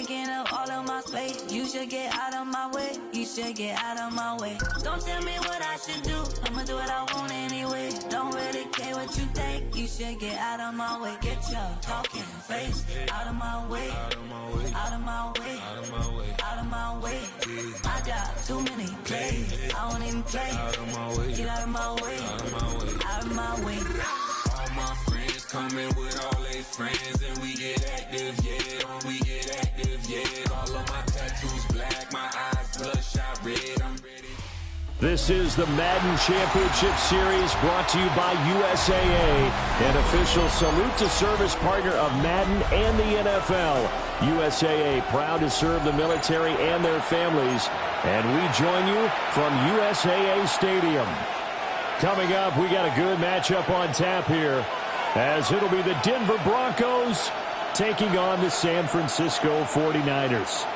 taking up all of my space. You should get out of my way. You should get out of my way. Don't tell me what I should do. I'ma do what I want anyway. Don't really care what you think. You should get out of my way. Get your talking face out of my way. Out of my way. Out of my way. Out of my way. Out of my way. I got too many plays. I don't even play. Out of my way. Get out of my way. Out of my way. Out of my way. All my friends coming with all their friends, and we get active, yeah. We get active, yeah. All of my tattoos black, my eyes bloodshot red. I'm ready. This is the Madden Championship Series brought to you by USAA, an official salute to service partner of Madden and the NFL. USAA proud to serve the military and their families, and we join you from USAA Stadium. Coming up, we got a good matchup on tap here, as it'll be the Denver Broncos taking on the San Francisco 49ers.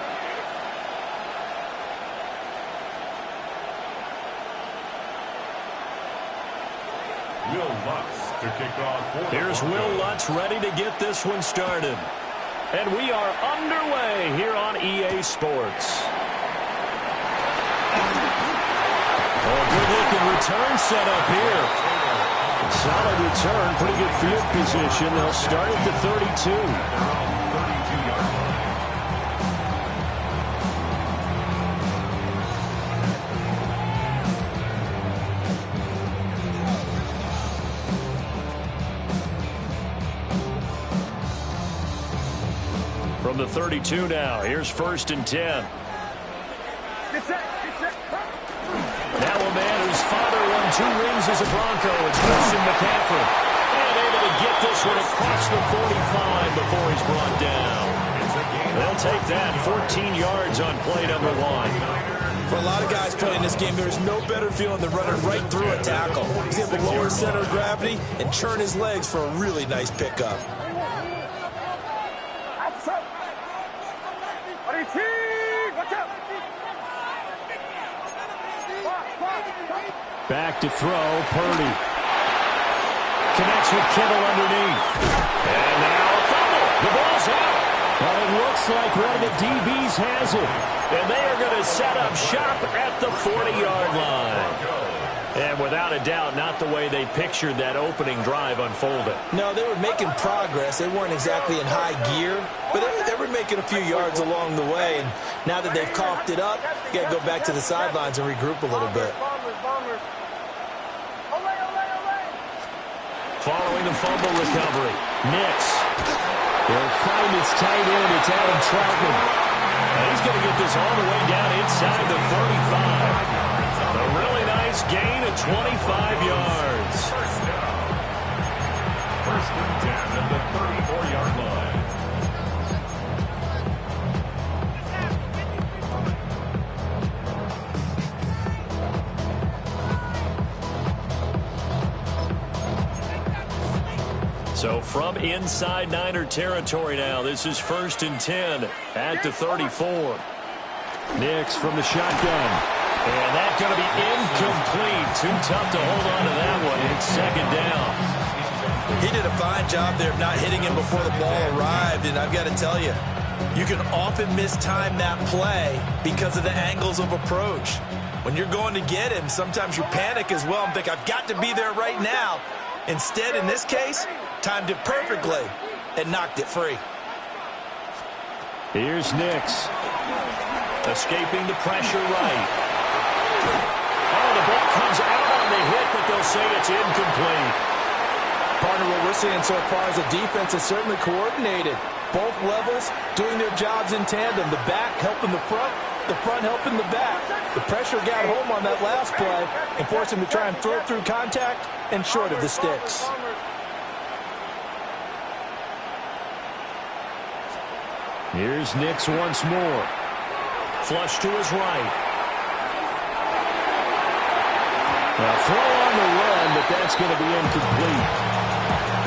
Will Lutz to kick off. Here's Will Lutz ready to get this one started. And we are underway here on EA Sports. Oh, good-looking return set up here. Solid return, pretty good field position. They'll start at the 32. From the 32 now, here's 1st and 10. Now a man whose father won 2 rings as a Bronco. It's Christian McCaffrey. And able to get this one across the 45 before he's brought down. They'll take that 14 yards on play number 1. For a lot of guys playing this game, there's no better feeling than running right through a tackle. He's able to lower his center of gravity and churn his legs for a really nice pickup. Back to throw, Purdy. Connects with Kittle underneath. And now a fumble. The ball's out. Well, it looks like one of the DBs has it. And they are going to set up shop at the 40-yard line. And without a doubt, not the way they pictured that opening drive unfolded. No, they were making progress. They weren't exactly in high gear, but they were making a few yards along the way. And now that they've coughed it up, you got to go back to the sidelines and regroup a little bit. Following the fumble recovery, Nix will find his tight end. It's Adam Troutman. And he's going to get this all the way down inside the 35. A really nice gain of 25 yards. First and 10 at the 34-yard line. So from inside Niner territory now, this is 1st and 10 at the 34. Nix from the shotgun. And that's going to be incomplete. Too tough to hold on to that one. It's 2nd down. He did a fine job there of not hitting him before the ball arrived. And I've got to tell you, you can often mistime that play because of the angles of approach. When you're going to get him, sometimes you panic as well and think, I've got to be there right now. Instead, in this case, timed it perfectly and knocked it free. Here's Nix. Escaping the pressure right. Oh, the ball comes out on the hit, but they'll say it's incomplete. Partner, what we're seeing so far is the defense is certainly coordinated. Both levels doing their jobs in tandem. The back helping the front helping the back. The pressure got home on that last play and forced him to try and throw through contact and short of the sticks. Here's Nix once more. Flush to his right. Now throw on the run, but that's going to be incomplete.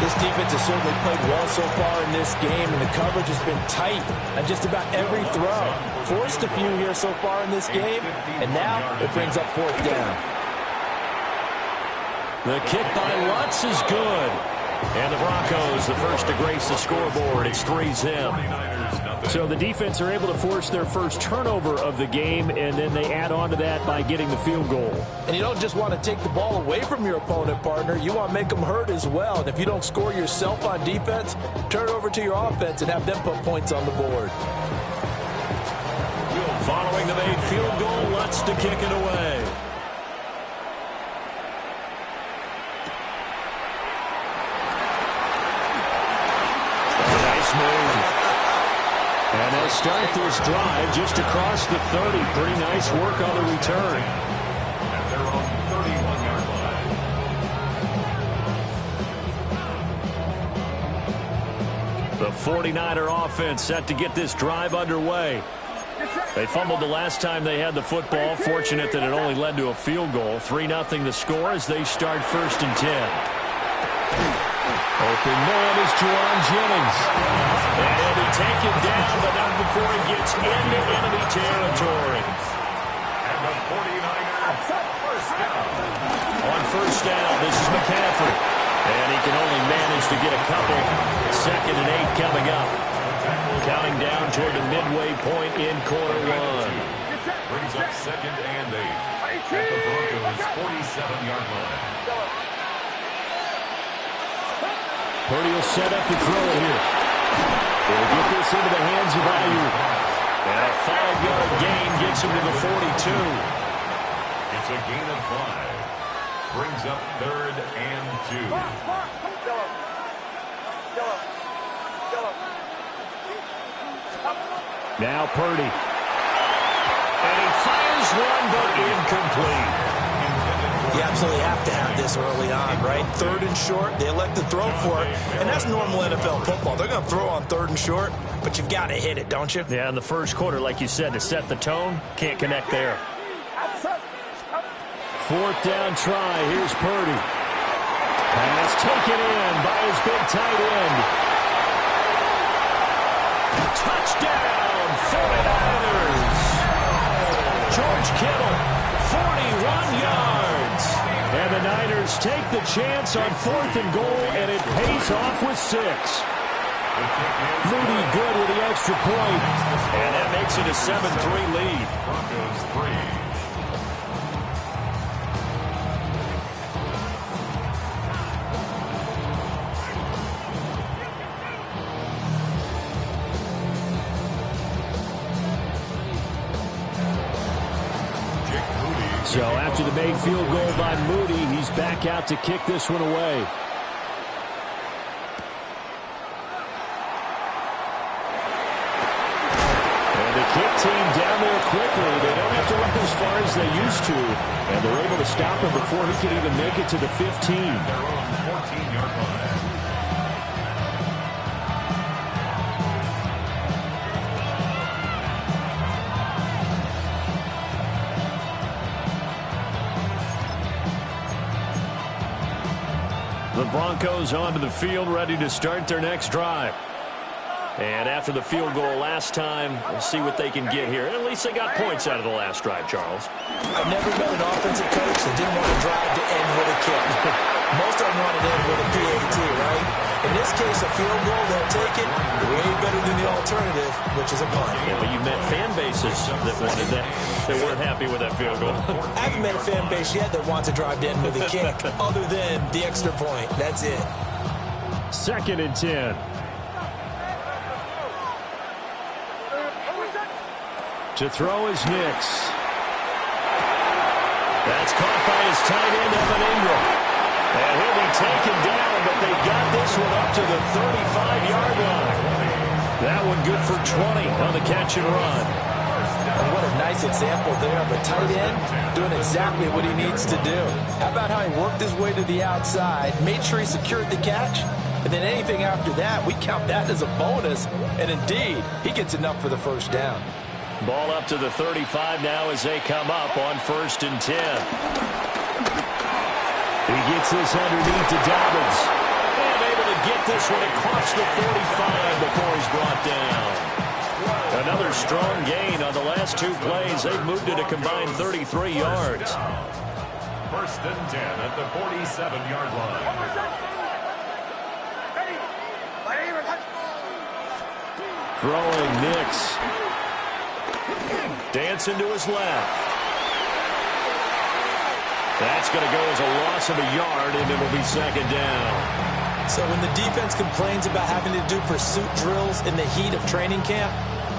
This defense has certainly played well so far in this game, and the coverage has been tight on just about every throw. Forced a few here so far in this game, and now it brings up 4th down. The kick by Lutz is good. And the Broncos, the first to grace the scoreboard. It's 3-zip. So the defense are able to force their first turnover of the game, and then they add on to that by getting the field goal. And you don't just want to take the ball away from your opponent, partner. You want to make them hurt as well. And if you don't score yourself on defense, turn it over to your offense and have them put points on the board. Following the made field goal, Lutz to kick it away. Nice move. And they'll start this drive just across the 30. Pretty nice work on the return. At their own 31-yard line. The 49er offense set to get this drive underway. They fumbled the last time they had the football. Fortunate that it only led to a field goal. 3-0 the score as they start 1st and 10. Open man is Juwan Jennings. And he take it down, but not before he gets into enemy territory. And the 49ers first down. On 1st down, this is McCaffrey. And he can only manage to get a couple. 2nd and 8 coming up. Counting down toward the midway point in quarter 1. Brings up 2nd and 8 at the Broncos' 47-yard line. Purdy will set up to throw it here. He'll get this into the hands of Ayuk. And a 5-yard gain gets him to the 42. It's a gain of 5. Brings up 3rd and 2. Now Purdy. And he fires one, but incomplete. You absolutely have to have this early on, right? 3rd and short, they elect to throw for it, and that's normal NFL football. They're going to throw on 3rd and short, but you've got to hit it, don't you? Yeah, in the first quarter, like you said, to set the tone, can't connect there. 4th down try, here's Purdy. Pass taken in by his big tight end. Touchdown, 49ers! George Kittle, 41 yards. And the Niners take the chance on 4th and goal, and it pays off with 6. Moody good with the extra point. And that makes it a 7-3 lead. Broncos 3. So after the made field goal by Moody, he's back out to kick this one away. And the kick team down there quickly. They don't have to run as far as they used to. And they're able to stop him before he can even make it to the 15. Their own 14-yard line. The Broncos onto the field, ready to start their next drive. And after the field goal last time, we'll see what they can get here. At least they got points out of the last drive, Charles. I've never met an offensive coach that didn't want to drive to end with a kick. Most of them want to end with a PAT, right? In this case, a field goal, they'll take it way better than the alternative, which is a punt. Yeah, but you met fan bases that wanted that. They weren't happy with that field goal. I haven't met a fan base yet that wants to drive to end with a kick, other than the extra point. That's it. 2nd and 10. To throw is Nix. That's caught by his tight end, Evan Ingram. And he'll be taken down, but they've got this one up to the 35-yard line. That one good for 20 on the catch and run. And what a nice example there of a tight end doing exactly what he needs to do. How about how he worked his way to the outside, made sure he secured the catch, and then anything after that, we count that as a bonus. And indeed, he gets enough for the first down. Ball up to the 35 now as they come up on 1st and 10. He gets this underneath to Dobbins. And able to get this one across the 45 before he's brought down. Another strong gain on the last 2 plays. They've moved it a combined 33 yards. 1st and 10 at the 47-yard line. Throwing Nix. Dancing to his left. That's going to go as a loss of a yard, and it'll be second down. So when the defense complains about having to do pursuit drills in the heat of training camp,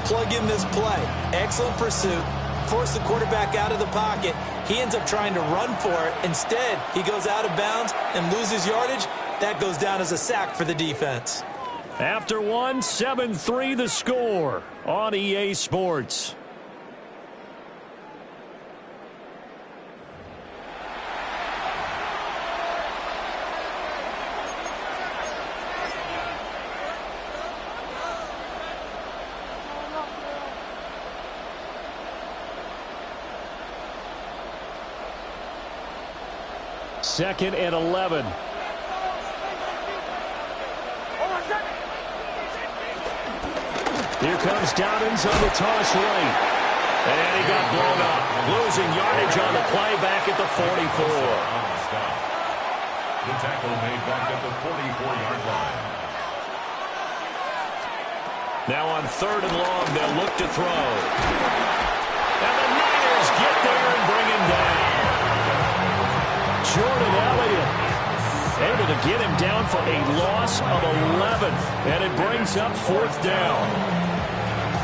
plug in this play. Excellent pursuit. Force the quarterback out of the pocket. He ends up trying to run for it. Instead, he goes out of bounds and loses yardage. That goes down as a sack for the defense. After one, 7-3 the score on EA Sports. Second and 11. Here comes Dobbins on the toss right. And he got blown up. Losing yardage on the play back at the 44. The tackle made back at the 44-yard line. Now on third and long, they'll look to throw. And the Niners get there and bring him down. Jordan Elliott able to get him down for a loss of 11. And it brings up fourth down.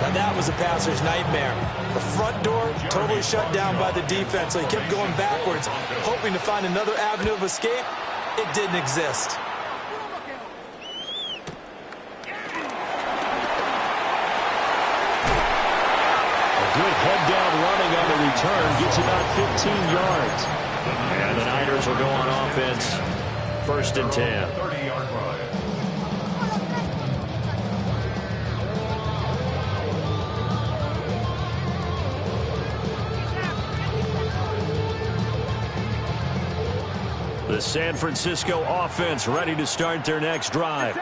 Now that was a passer's nightmare. The front door totally shut down by the defense, so he kept going backwards, hoping to find another avenue of escape. It didn't exist. A good head-down running on the return gets about 15 yards. And the Niners will go on offense. First and 10. 30-yard run. The San Francisco offense ready to start their next drive.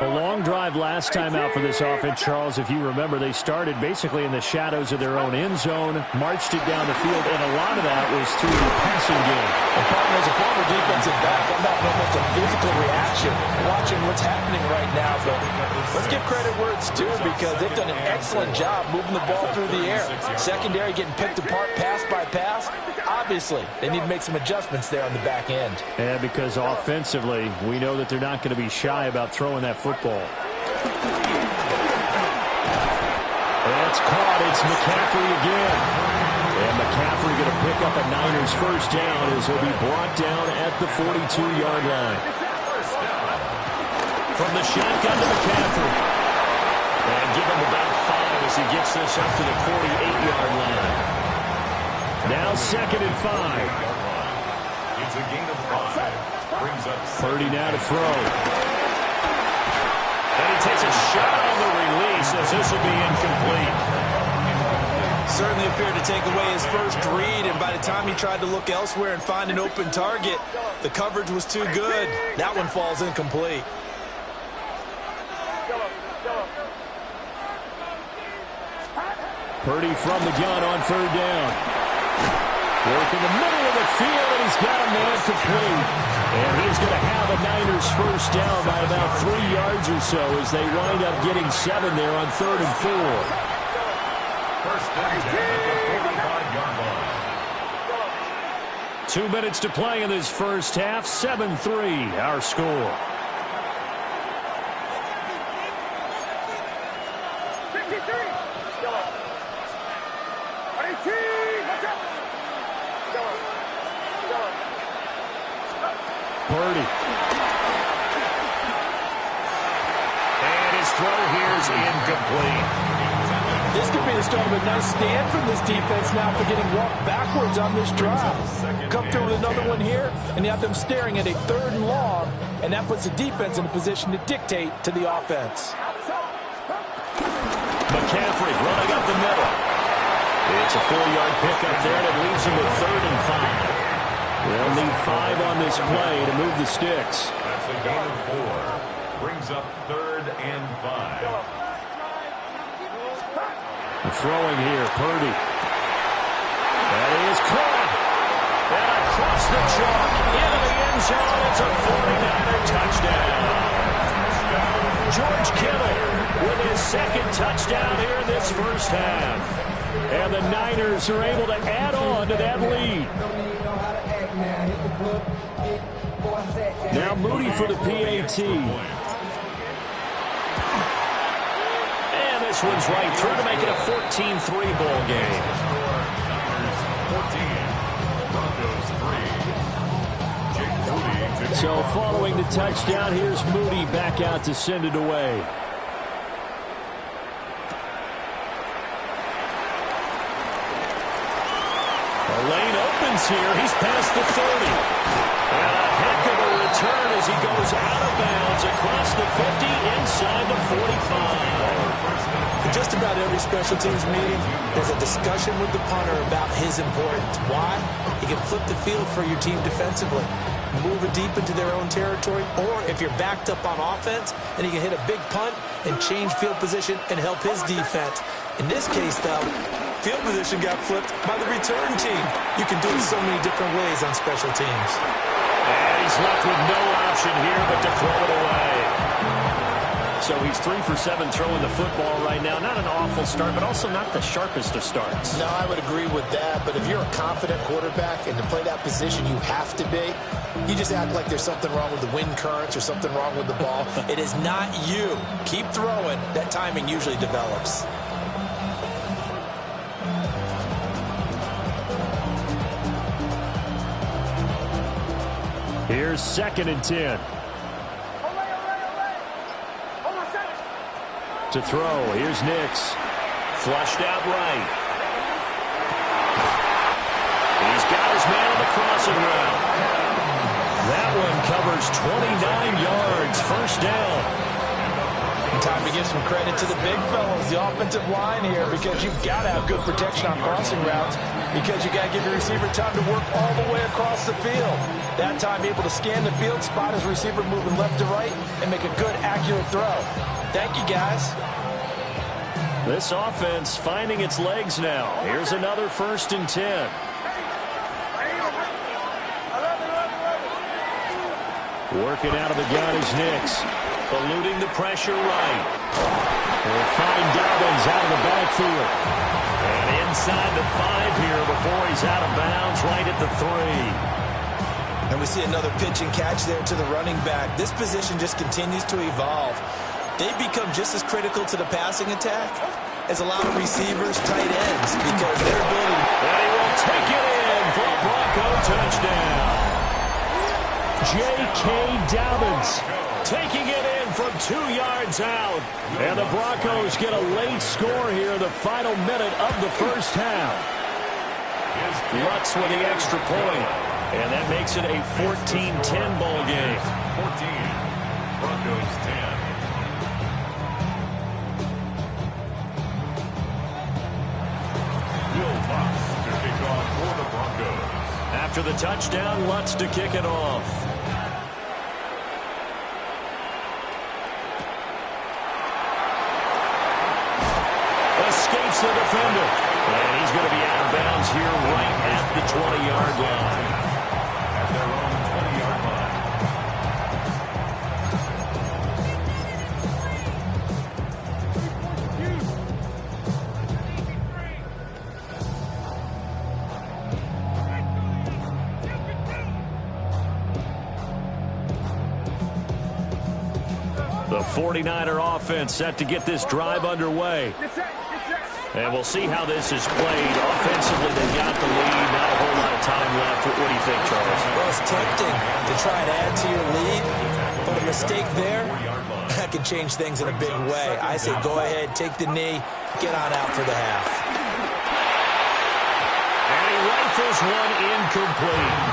A long drive last time out for this offense, Charles. If you remember, they started basically in the shadows of their own end zone, marched it down the field, and a lot of that was through the passing game. And partner, as a former defensive back, I'm having almost a physical reaction watching what's happening right now. But let's give credit where it's due, because they've done an excellent job moving the ball through the air. Secondary getting picked apart pass by pass. Obviously, they need to make some adjustments there on the back end. Yeah, because offensively, we know that they're not going to be shy about throwing that football. That's caught. It's McCaffrey again. And McCaffrey going to pick up a Niners first down as he'll be brought down at the 42-yard line. From the shotgun to McCaffrey. And give him about 5 as he gets this up to the 48-yard line. Now second and 5. It's a gain of 5. Brings up Purdy now to throw. And he takes a shot on the release as this will be incomplete. Certainly appeared to take away his first read, and by the time he tried to look elsewhere and find an open target, the coverage was too good. That one falls incomplete. Purdy from the gun on third down. Work in the middle of the field, and he's got a man complete. And he's going to have a Niners first down by about 3 yards or so as they wind up getting 7 there on third and 4. First and 10 at the 45-yard line. 2 minutes to play in this first half. 7-3 our score. Purdy. And his throw here is incomplete. This could be the start of a nice stand from this defense now for getting walked backwards on this drive. Come through with another one here, and you have them staring at a third and long, and that puts the defense in a position to dictate to the offense. McCaffrey running up the middle. It's a 4-yard pickup there, and it leaves him with third and 5. They'll need 5 on this play to move the sticks. That's a gain of 4. Brings up third and 5. Throwing here, Purdy. That is caught. And across the chalk into the end zone. It's a 49er touchdown. George Kittle with his second touchdown here in this first half. And the Niners are able to add on to that lead. Now Moody for the PAT. And this one's right through to make it a 14-3 ball game. So following the touchdown, here's Moody back out to send it away. The lane opens here. He's past the 30. And a heck of a return as he goes out of bounds across the 50 inside the 45. In just about every special teams meeting, there's a discussion with the punter about his importance. Why? He can flip the field for your team defensively, move it deep into their own territory, or if you're backed up on offense, then he can hit a big punt and change field position and help his defense. In this case, though, field position got flipped by the return team. You can do it so many different ways on special teams. And he's left with no option here but to throw it away. So he's 3 for 7 throwing the football right now. Not an awful start, but also not the sharpest of starts. No, I would agree with that. But if you're a confident quarterback and to play that position you have to be, you just act like there's something wrong with the wind currents or something wrong with the ball. It is not you. Keep throwing. That timing usually develops. Here's 2nd and 10. To throw, here's Nix. Flushed out right. He's got his man on the crossing route. That one covers 29 yards, first down. Time to give some credit to the big fellas, the offensive line here, because you've got to have good protection on crossing routes, because you got to give your receiver time to work all the way across the field. That time, able to scan the field, spot his receiver moving left to right, and make a good, accurate throw. Thank you, guys. This offense finding its legs now. Here's another 1st and 10. Working out of the gun is Nix. Eluding the pressure right. We'll find Dobbins out of the backfield. And inside the 5 here before he's out of bounds right at the 3. And we see another pitch and catch there to the running back. This position just continues to evolve. They become just as critical to the passing attack as a lot of receivers, tight ends, because their ability. And he will take it in for a Bronco touchdown. J.K. Dobbins taking it in from 2 yards out. And the Broncos get a late score here in the final minute of the first half. Lutz with the extra point. And that makes it a 14-10 ball game. 14, Broncos 10. Will Lutz to kick off for the Broncos. After the touchdown, Lutz to kick it off. Escapes the defender. And he's going to be out of bounds here right at the 20-yard line. At their own 20-yard line. The 49er offense set to get this drive underway. And we'll see how this is played. Offensively, they got the lead. Not a whole lot of time left. What do you think, Charles? Well, it's tempting to try and add to your lead, but a mistake there, that could change things in a big way. I say go ahead, take the knee, get on out for the half. And he rifles one incomplete.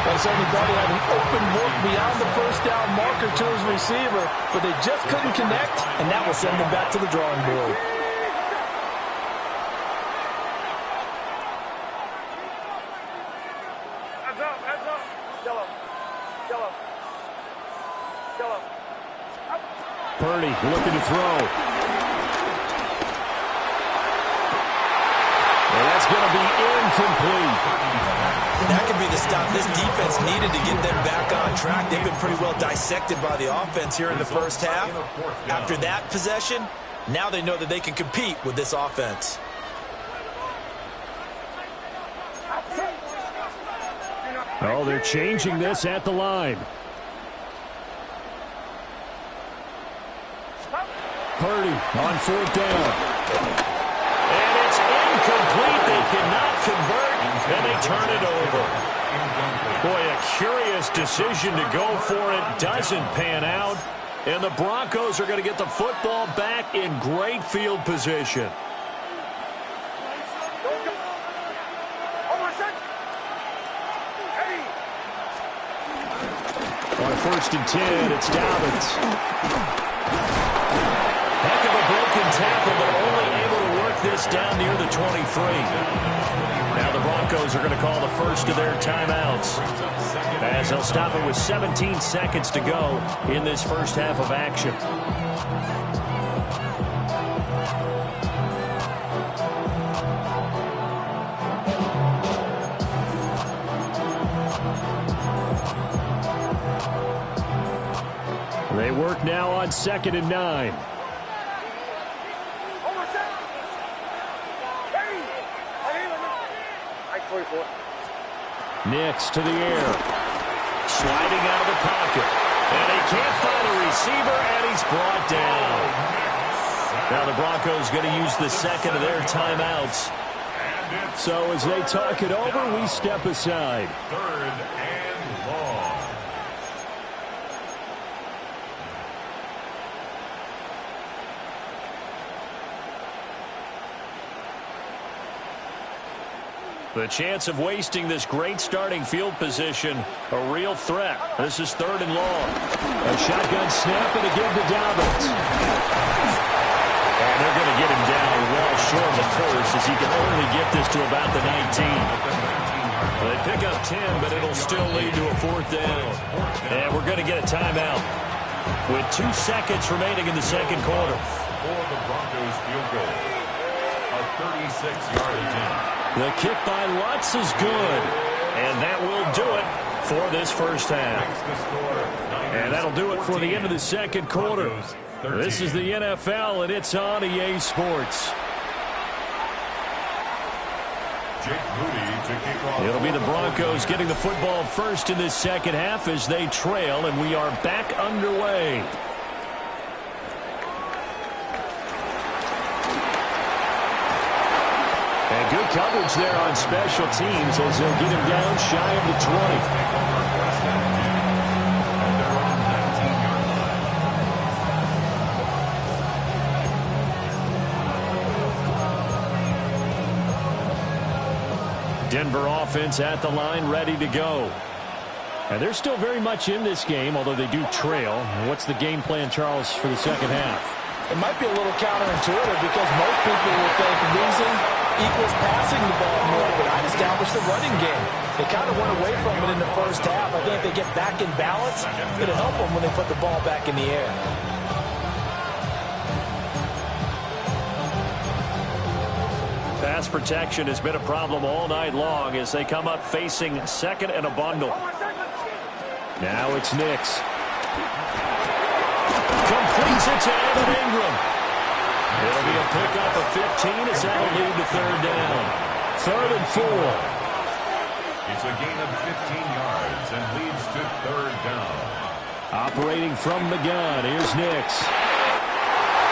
They certainly thought he had an open look beyond the first down marker to his receiver, but they just couldn't connect, and that will send them back to the drawing board. Purdy looking to throw. And that's going to be incomplete. That could be the stop. This defense needed to get them back on track. They've been pretty well dissected by the offense here in the first half. After that possession, now they know that they can compete with this offense. Oh, they're changing this at the line. Purdy on fourth down. And it's incomplete. They cannot convert, and they turn it over. Boy, a curious decision to go for it. Doesn't pan out. And the Broncos are going to get the football back in great field position. On 1st and 10, it's Dobbins. Heck of a broken tackle, but only able to work this down near the 23. Now the Broncos are going to call the first of their timeouts, as they'll stop it with 17 seconds to go in this first half of action. They work now on 2nd and 9. Nix to the air. Sliding out of the pocket. And he can't find a receiver, and he's brought down. Now the Broncos going to use the second of their timeouts. So as they talk it over, we step aside. 3rd and long. The chance of wasting this great starting field position, a real threat. This is 3rd and long. A shotgun snap and again to Dobbins. And they're going to get him down well short of the first, as he can only get this to about the 19. They pick up 10, but it'll still lead to a 4th down. And we're going to get a timeout with 2 seconds remaining in the second quarter. For the Broncos field goal. A 36-yard attempt. The kick by Lutz is good. And that will do it for this first half. And that'll do it for the end of the second quarter. This is the NFL, and it's on EA Sports. It'll be the Broncos getting the football first in this second half as they trail, and we are back underway. And good coverage there on special teams as they'll get him down shy of the 20. Denver offense at the line, ready to go. And they're still very much in this game, although they do trail. What's the game plan, Charles, for the second half? It might be a little counterintuitive because most people will think losing equals passing the ball more, but I'd establish the running game. They kind of went away from it in the first half. I think if they get back in balance, it'll help them when they put the ball back in the air. Pass protection has been a problem all night long as they come up facing 2nd and a bundle. Now it's Nix. Completes it to Evan Ingram. It'll be a pickup of 15 as that'll lead to 3rd down. 3rd and 4. It's a gain of 15 yards and leads to 3rd down. Operating from the gun, here's Nix.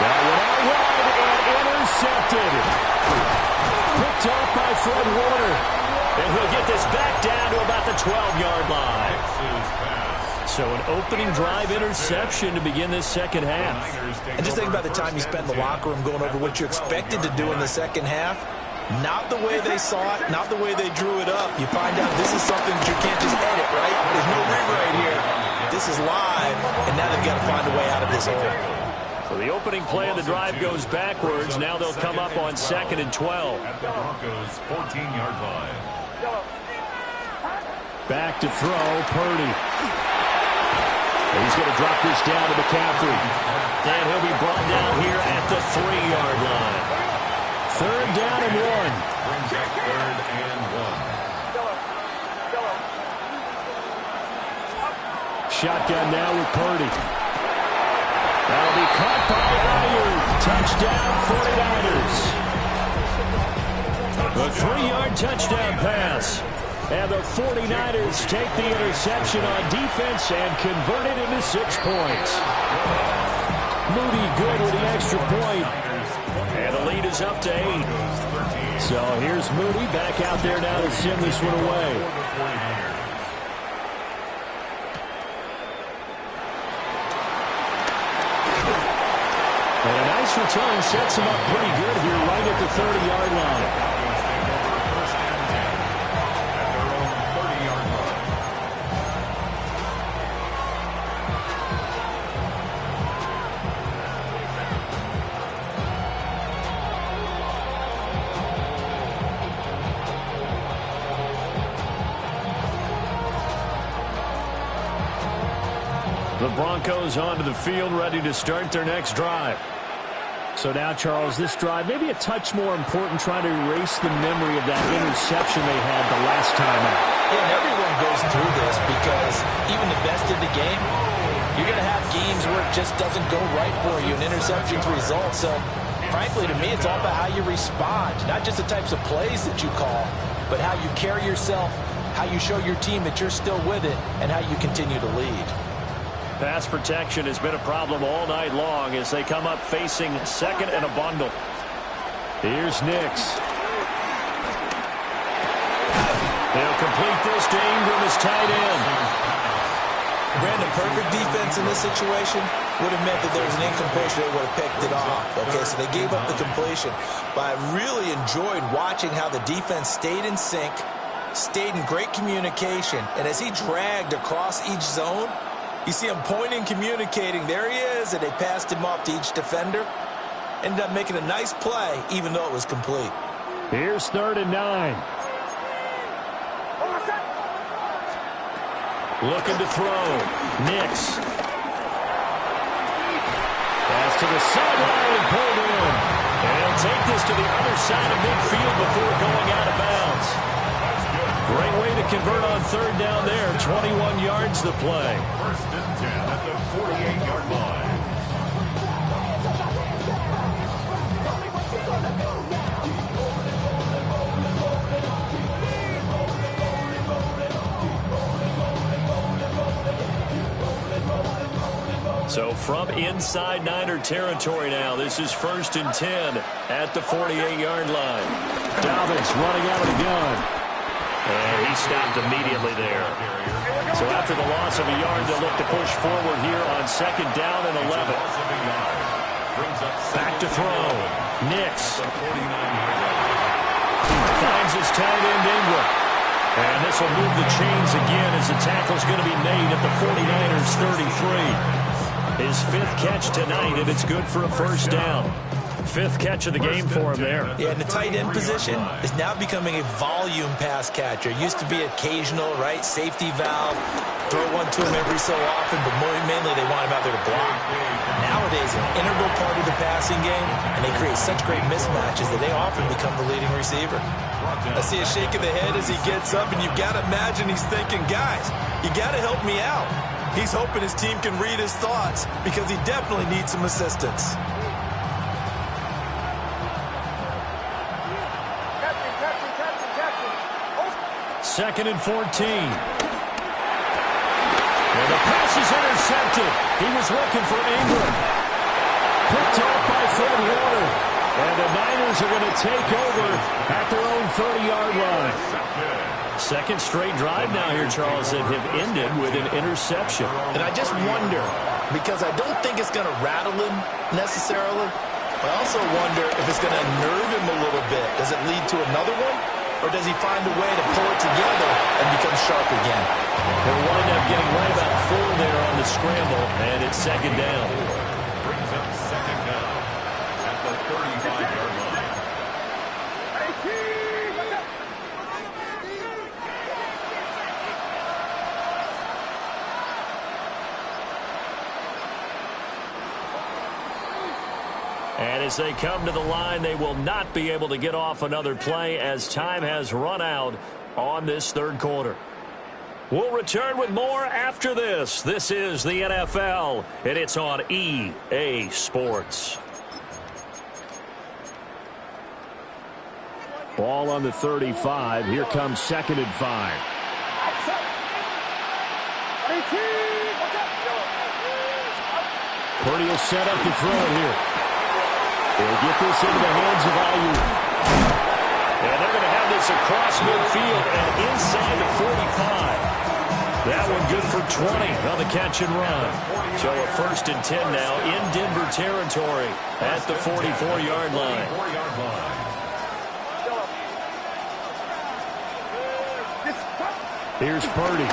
That went out wide and intercepted. Picked off by Fred Warner. And he'll get this back down to about the 12-yard line. So an opening drive interception to begin this second half. And just think about the time you spent in the locker room going over what you expected to do in the second half. Not the way they saw it, not the way they drew it up. You find out this is something that you can't just edit, right? There's no rewrite here. This is live, and now they've got to find a way out of this hole. So the opening play of the drive goes backwards. Now they'll come up on 2nd and 12. At the Broncos' 14-yard line. Back to throw, Purdy. And he's going to drop this down to McCaffrey. And he'll be brought down here at the 3-yard line. 3rd down and 1. Brings up 3rd and 1. shotgun now with Purdy. That'll be caught by Aiyuk. Touchdown 49ers. A 3-yard touchdown pass. And the 49ers take the interception on defense and convert it into 6 points. Moody good with the extra point. And the lead is up to 8. So here's Moody back out there now to send this one away. And a nice return sets him up pretty good here right at the 30-yard line. The Broncos onto the field, ready to start their next drive. So now, Charles, this drive maybe a touch more important, trying to erase the memory of that interception they had the last time out. Yeah, and everyone goes through this because even the best in the game, you're going to have games where it just doesn't go right for you, and interceptions result. So, frankly, to me, it's all about how you respond, not just the types of plays that you call, but how you carry yourself, how you show your team that you're still with it, and how you continue to lead. Pass protection has been a problem all night long as they come up facing second and a bundle. Here's Nix. They'll complete this to Ingram as tight end. Brandon, perfect defense in this situation would have meant that there was an incompletion. They would have picked it off. Okay, so they gave up the completion. But I really enjoyed watching how the defense stayed in sync, stayed in great communication, and as he dragged across each zone, you see him pointing, communicating. There he is, and they passed him off to each defender. Ended up making a nice play, even though it was complete. Here's 3rd and 9. Looking to throw. Nix. Pass to the sideline, pulled in. And he'll take this to the other side of midfield before going out of bounds. Great way to convert on 3rd down there. 21 yards to play. 1st and 10 at the 48-yard line. So from inside Niner territory now, this is 1st and 10 at the 48-yard line. Dobbins running out of the gun. And he stopped immediately there. So after the loss of a yard, they'll look to push forward here on 2nd down and 11. Back to throw. Nix. Finds his tight end Ingram. And this will move the chains again as the tackle's going to be made at the 49ers 33. His 5th catch tonight, and it's good for a 1st down. 5th catch of the game for him there. Yeah, and the tight end position is now becoming a volume pass catcher. Used to be occasional, right? Safety valve. Throw one to him every so often, but mainly they want him out there to block. Nowadays, an integral part of the passing game, and they create such great mismatches that they often become the leading receiver. I see a shake of the head as he gets up, and you've got to imagine he's thinking, guys, you got to help me out. He's hoping his team can read his thoughts because he definitely needs some assistance. 2nd and 14. And the pass is intercepted. He was looking for Ingram. Picked off by Fred Warner. And the Niners are going to take over at their own 30-yard line. 2nd straight drive now here, Charles, that have ended with an interception. And I just wonder, because I don't think it's going to rattle him necessarily, but I also wonder if it's going to nerve him a little bit. Does it lead to another one? Or does he find a way to pull it together and become sharp again? They'll wind up getting right about 4 there on the scramble, and it's 2nd down. Brings up 2nd down at the 35-yard line. And as they come to the line, they will not be able to get off another play as time has run out on this 3rd quarter. We'll return with more after this. This is the NFL, and it's on EA Sports. Ball on the 35. Here comes 2nd and 5. Purdy will set up to throw it here. They'll get this into the hands of Ayuk. And they're going to have this across midfield and inside the 45. That one good for 20 on the catch and run. So a 1st and 10 now in Denver territory at the 44-yard line. Here's Purdy.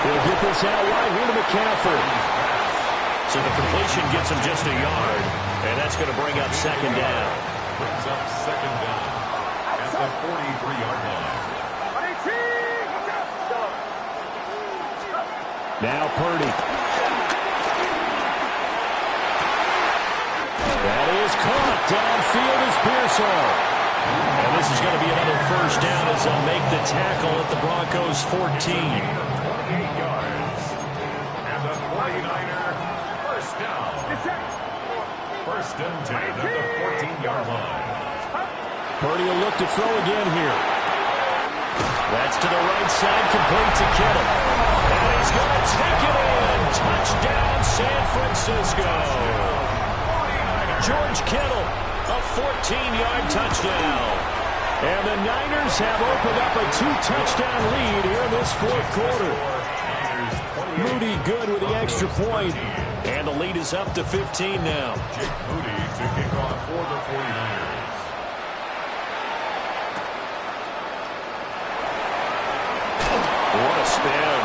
He'll get this out wide here to McCaffrey. So the completion gets him just a yard, and that's going to bring up 2nd down. Brings up 2nd down at the 43-yard line. Now Purdy. That is caught. Downfield is Pearsall. And this is going to be another 1st down as they'll make the tackle at the Broncos 14. 28 yards. And the 49er, 1st down. 1st and 10 at the 14-yard line. Purdy will look to throw again here. That's to the right side, complete to Kittle. And he's going to take it in. Touchdown, San Francisco. George Kittle, a 14-yard touchdown. And the Niners have opened up a 2-touchdown lead here in this 4th quarter. Moody good with the extra point. And the lead is up to 15 now. Jake Moody to kick off for the 49ers. What a spin.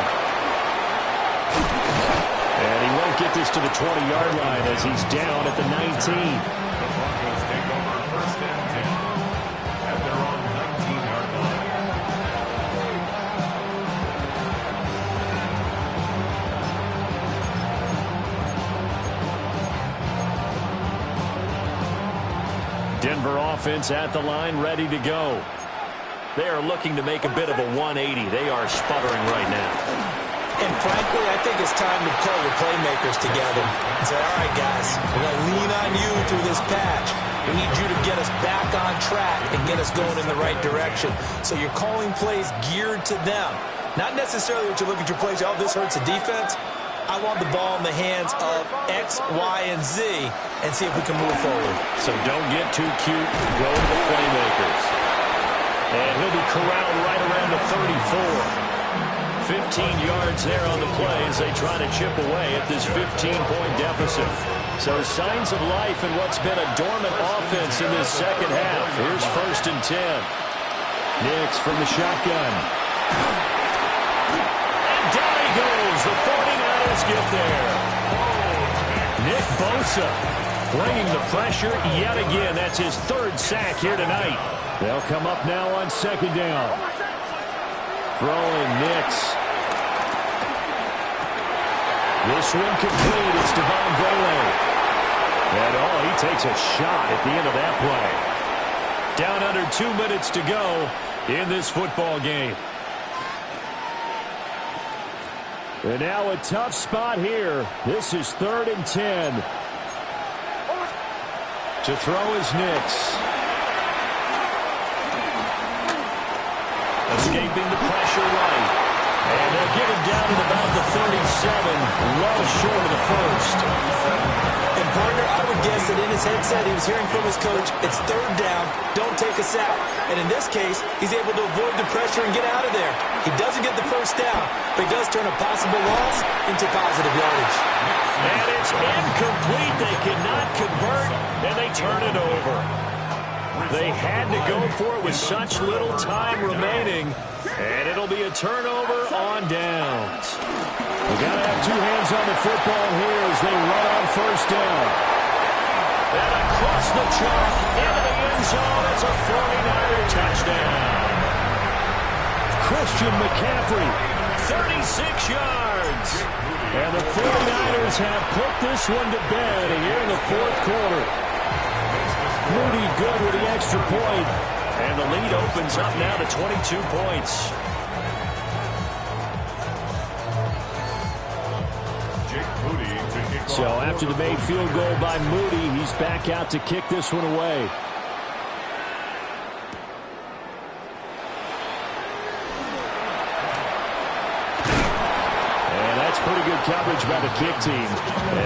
And he won't get this to the 20-yard line as he's down at the 19. The Broncos take over 1st and 10 at their own 19-yard line. Denver offense at the line, ready to go. They are looking to make a bit of a 180. They are sputtering right now. And frankly, I think it's time to pull your playmakers together and say, all right, guys, we're going to lean on you through this patch. We need you to get us back on track and get us going in the right direction. So you're calling plays geared to them. Not necessarily what you look at your plays, oh, this hurts the defense. I want the ball in the hands of X, Y, and Z and see if we can move forward. So don't get too cute. Go to the playmakers. And he'll be corralled right around the 34. 15 yards there on the play as they try to chip away at this 15-point deficit. So signs of life in what's been a dormant offense in this 2nd half. Here's 1st and 10. Nix from the shotgun. And down he goes. The 49ers get there. Nick Bosa bringing the pressure yet again. That's his 3rd sack here tonight. They'll come up now on 2nd down. Throwing Nix. This one complete. It's Devon Vele. And he takes a shot at the end of that play. Down under 2 minutes to go in this football game. And now a tough spot here. This is 3rd and 10. To throw is Nix. Escaping the pressure right. And they'll get him down at about the 37, well short of the 1st. And partner, I would guess that in his headset he was hearing from his coach, it's 3rd down, don't take us out. And in this case, he's able to avoid the pressure and get out of there. He doesn't get the 1st down, but he does turn a possible loss into positive yardage. And it's incomplete. They cannot convert, and they turn it over. They had to go for it with such little time remaining, and it'll be a turnover on downs. We got to have 2 hands on the football here as they run on 1st down. And across the chalk into the end zone, it's a 49er touchdown. Christian McCaffrey, 36 yards. And the 49ers have put this one to bed here in the 4th quarter. Moody good with the extra point. And the lead opens up now to 22 points. So after the made field goal by Moody, he's back out to kick this one away. And that's pretty good coverage by the kick team,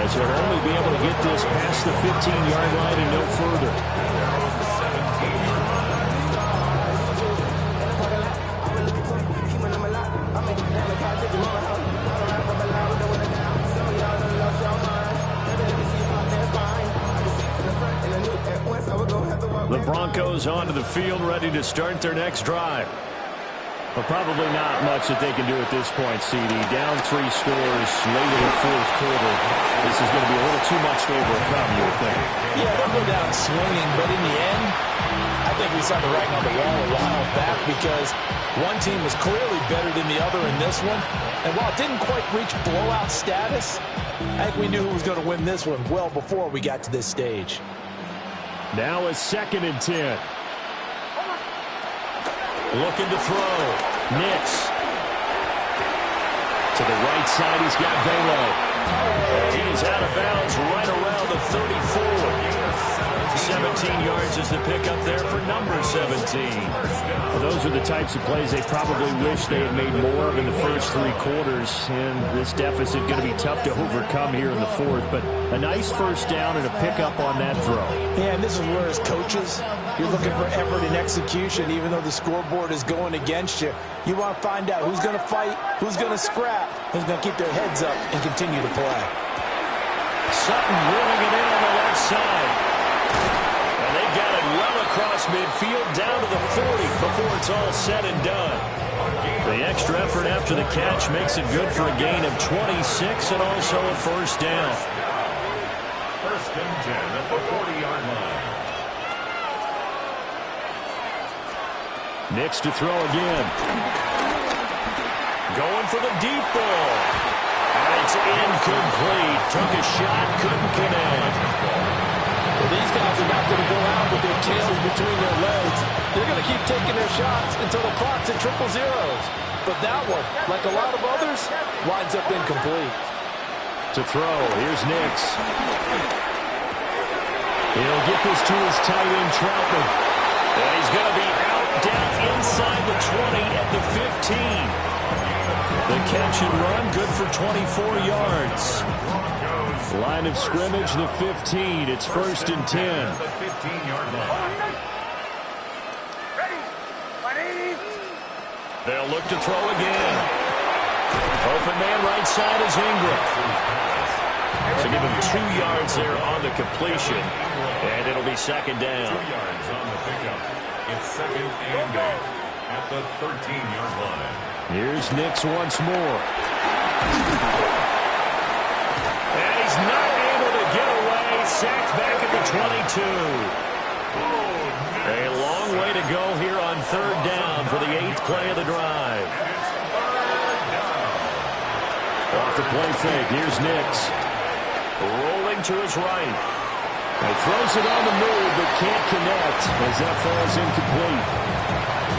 as they'll only be able to get this past the 15-yard line and no further. The Broncos onto the field, ready to start their next drive. But probably not much that they can do at this point, CD. Down 3 scores late in the fourth quarter. This is going to be a little too much to overcome, you would think. Yeah, they'll go down swinging, but in the end, I think we saw the writing on the wall a while back because one team was clearly better than the other in this one. And while it didn't quite reach blowout status, I think we knew who was going to win this one well before we got to this stage. Now a 2nd and 10. Looking to throw. Nix. To the right side, he's got Velo. He is out of bounds right around the 34. 17 yards is the pickup there for number 17. Well, those are the types of plays they probably wish they had made more of in the first 3 quarters. And this deficit going to be tough to overcome here in the fourth. But a nice first down and a pickup on that throw. Yeah, and this is where as coaches, you're looking for effort and execution. Even though the scoreboard is going against you, you want to find out who's going to fight, who's going to scrap, who's going to keep their heads up and continue to play. Sutton rolling it in on the left side. And they've got it well across midfield down to the 40 before it's all said and done. The extra effort after the catch makes it good for a gain of 26 and also a first down. 1st and 10 at the 40-yard line. Nix to throw again. Going for the deep ball. And it's incomplete. Took a shot, couldn't connect. Well, these guys are not going to go out with their tails between their legs. They're going to keep taking their shots until the clock's at 000. But that one, like a lot of others, winds up incomplete. To throw, here's Nix. He'll get this to his tight end, Troutman. And he's going to be out down inside the 20 at the 15. The catch and run, good for 24 yards. Line of scrimmage, the 15. It's 1st and 10. The 15-yard line. They'll look to throw again. Open man right side is Ingram. So give him 2 yards there on the completion. And it'll be 2nd down. 2 yards on the pickup. It's 2nd and 8 at the 13-yard line. Here's Nix once more. And he's not able to get away. Sacked back at the 22. A long way to go here on 3rd down for the 8th play of the drive. Off the play fake, here's Nix. Rolling to his right. He throws it on the move, but can't connect as that falls incomplete.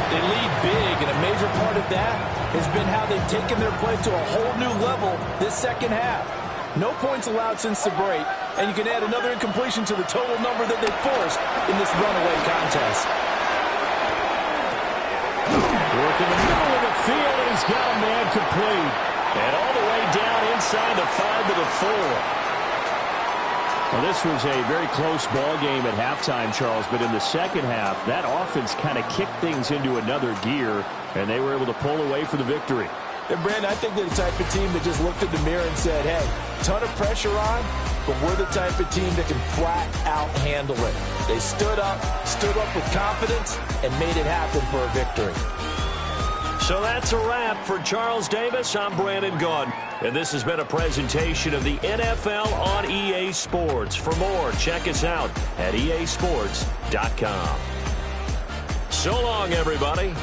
They lead big, and a major part of that has been how they've taken their play to a whole new level this second half. No points allowed since the break, and you can add another incompletion to the total number that they forced in this runaway contest. Work in the middle of the field, and he's got a man complete. And all the way down inside the 5 to the 4. Well, this was a very close ball game at halftime, Charles, but in the second half, that offense kind of kicked things into another gear, and they were able to pull away for the victory. And, Brandon, I think they're the type of team that just looked in the mirror and said, hey, ton of pressure on, but we're the type of team that can flat out handle it. They stood up with confidence, and made it happen for a victory. So that's a wrap for Charles Davis. I'm Brandon Gaudin, and this has been a presentation of the NFL on EA Sports. For more, check us out at easports.com. So long, everybody.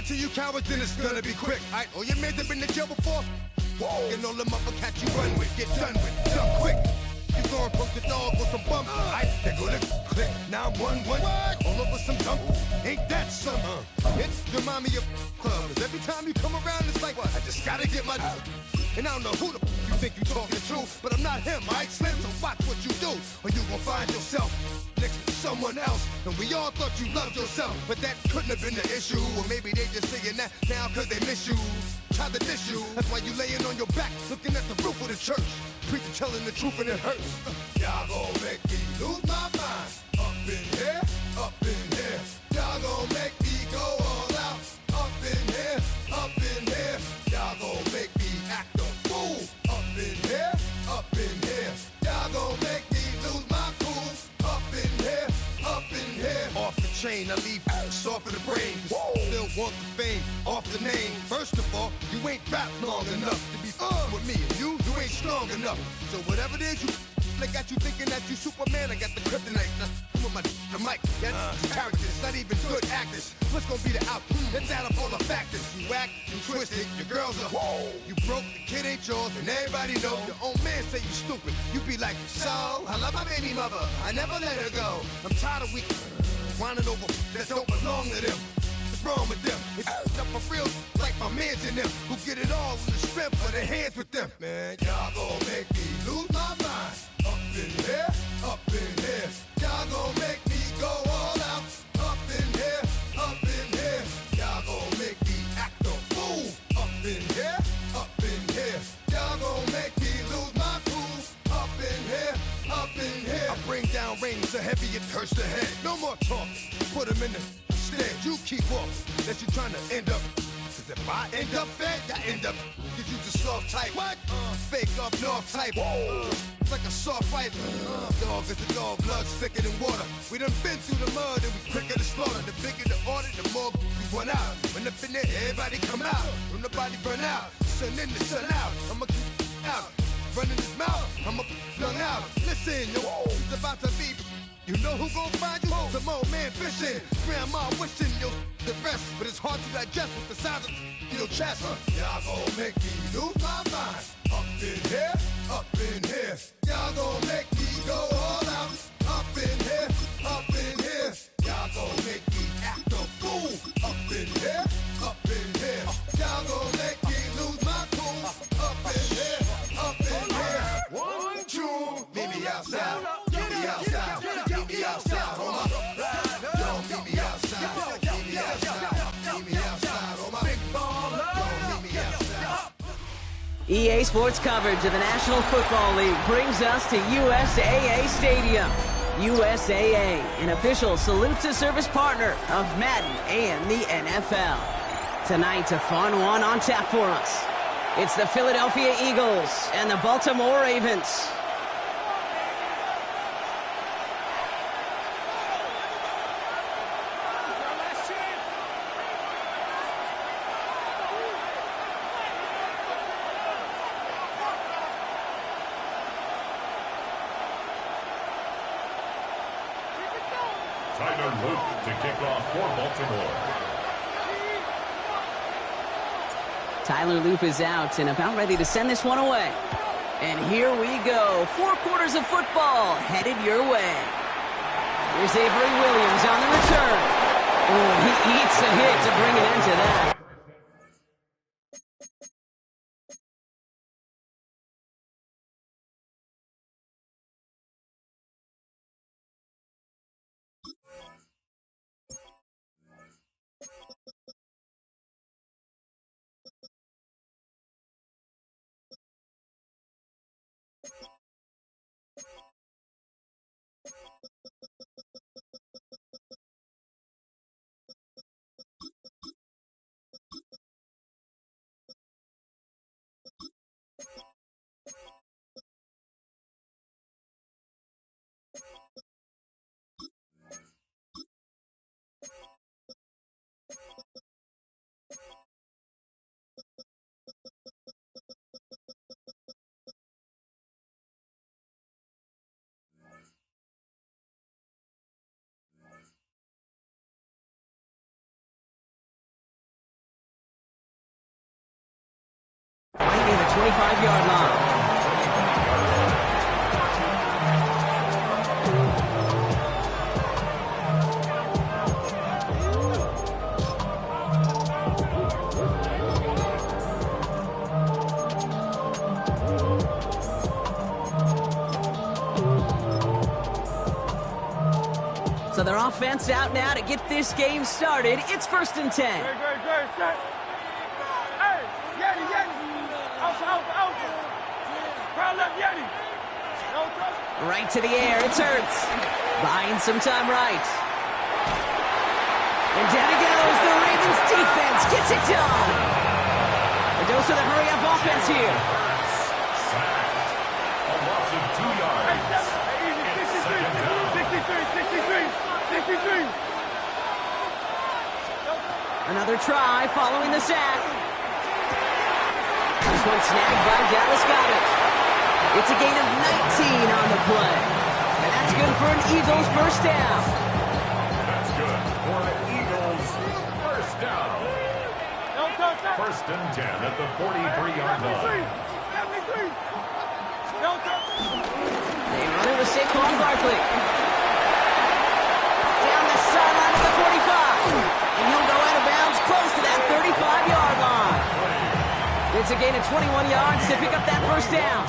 it to you cowards, then it's gonna be quick. Alright, all your men have been to jail before? Whoa. And all them other cats you run with, get done with, jump quick. You gon' poke the dog with some bumps. Alright, they're gonna click. 911. All over some dump. Ain't that something? It's the mommy of club. 'Cause every time you come around, it's like, what? I just gotta get my. And I don't know who the you think you talking to, but I'm not him, alright, Slim? So watch what you do, or you gon' find yourself next to someone else. And we all thought you loved yourself, but that couldn't have been the issue. Or maybe they just saying that now 'cause they miss you. Try to diss you. That's why you laying on your back, looking at the roof of the church. Preacher telling the truth and it hurts. Y'all gon' make me lose my mind. Up in here, up in here. Y'all gon' make me go all out. Up in here, up in here. Y'all gon' make me act a fool. Up in here, up in here. Y'all gon' make me lose my cool. Up in here, up in here. Off the chain, I leave soft in the brain. Still want the fame, off the name. First of all, you ain't rap long enough to be with me. And you ain't strong enough. So whatever it is you they got you thinking that you Superman, I got the kryptonite. With my the mic, that's characters, not even good actors. What's gonna be the outcome? Let's add up all the factors. You act, you twisted, your girls are you broke, the kid ain't yours, and everybody know. Your own man say you stupid. You be like, so, I love my baby mother, I never let her go. I'm tired of weak whining over that don't belong to them. What's wrong with them? It's up for real, like my mans in them, who get it all in the strength of their hands with them. Man, y'all gon' make me lose my mind. Up in here, up in here. Y'all gon' make me go all out. Up in here, up in here. Y'all gon' make me act a fool. Up in here, up in here. Y'all gon' make me lose my cool. Up in here, up in here. I bring down rain so heavy it hurts the head. No more talk, put him in the stead. You keep off, that you trying to end up. Cause if I end up fed, I end up. Cause you just soft type. What? Fake up north type. It's like a soft fight. Dog is a dog, blood thicker than water. We done been through the mud and we quicker to slaughter. The bigger the order, the more we run out. When up in there, everybody come out. When the body burn out, sun in the sun out. I'ma keep out. Running his mouth, I'ma flung out. Listen, yo, it's about to be. You know who gon' find you? Some old man fishing. Grandma wishing you the best, but it's hard to digest with the sound of your chest. Y'all gon' make me lose my mind. Up in here, up in here. Y'all gon' make me go all out. Up in here, up in here. Y'all gon' make me act a fool. Up in here, up in here. Y'all gon' make me lose my cool. Up in here, up in here. 1, 2, meet me outside. Meet me outside. Meet me outside on my yo, meet me outside. Meet me outside. Meet me outside on my big baller. Yo, meet me outside. EA Sports coverage of the National Football League brings us to USAA Stadium. USAA, an official salute-to-service partner of Madden and the NFL. Tonight, a fun one on tap for us. It's the Philadelphia Eagles and the Baltimore Ravens. Tyler Luke to kick off for Baltimore. Tyler Loop is out and about ready to send this one away. And here we go. 4 quarters of football headed your way. Here's Avery Williams on the return. Oh, he eats a hit to bring it into that. 25-yard line. So their offense out now to get this game started. It's 1st and 10. Right to the air. It's Hurts. Buying some time right. And down it goes. The Ravens defense gets it done. A dose of the hurry-up offense here. A loss of 2 yards. It's 2nd down. 63. Another try following the sack. This one snagged by Dallas Goedert. It's a gain of 19 on the play. And that's good for an Eagles first down. That's good for an Eagles first down. 1st and 10 at the 43-yard line. They run it with Saquon Barkley. Down the sideline of the 45. And he'll go out of bounds close to that 35-yard line. It's a gain of 21 yards to pick up that first down.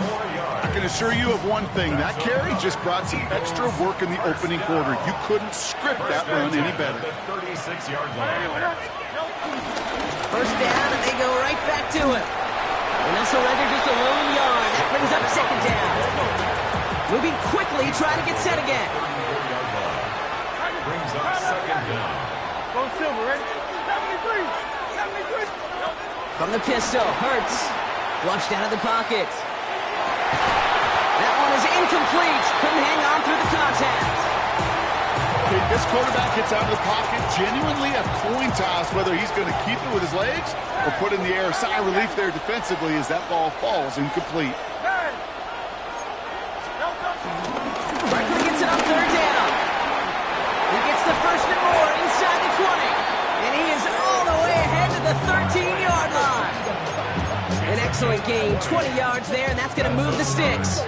I can assure you of one thing. That carry just brought some extra work in the opening quarter. You couldn't script that run any better. 36-yard line. First down, and they go right back to it. And they'll surrender just a lone yard. That brings up 2nd down. Moving quickly, trying to get set again. Brings up 2nd down. Go Silver, ready? 73. From the pistol, Hurts. Flushed out of the pocket. That one is incomplete. Couldn't hang on through the contact. Okay, this quarterback gets out of the pocket, genuinely a coin toss whether he's going to keep it with his legs or put in the air. Sigh of relief there defensively as that ball falls incomplete. Barkley gets it on 3rd down. He gets the first and more inside the 20. And he is all the way ahead to the 13-yard line. An excellent gain, 20 yards there, and that's going to move the sticks.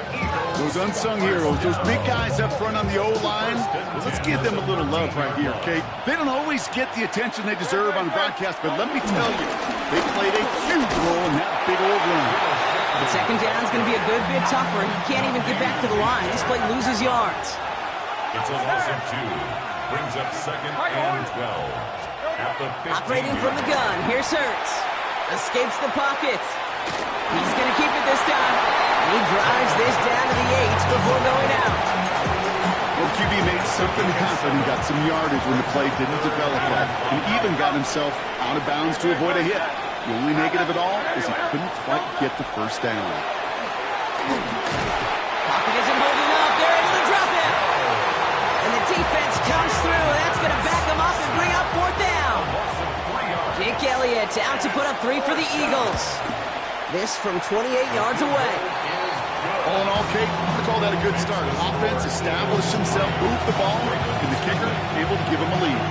Those unsung heroes, those big guys up front on the O-line, well, let's give them a little love right here, okay? They don't always get the attention they deserve on the broadcast, but let me tell you, they played a huge role in that big old run. The 2nd down is going to be a good bit tougher. He can't even get back to the line. This play loses yards. It's a loss of 2. Brings up 2nd and 12. At the 15. Operating from the gun, here's Hurts. Escapes the pocket. He's going to keep it this time. He drives this down to the 8 before going out. Well, QB made something happen and got some yardage when the play didn't develop right. And even got himself out of bounds to avoid a hit. The only negative at all is he couldn't quite get the first down. Pocket isn't holding up. They're able to drop him. And the defense comes through. That's going to back him up and bring up 4th down. Jake Elliott out to put up 3 for the Eagles. This from 28 yards away. All in all, Kate, I call that a good start. Offense established himself, moved the ball, and the kicker able to give him a lead.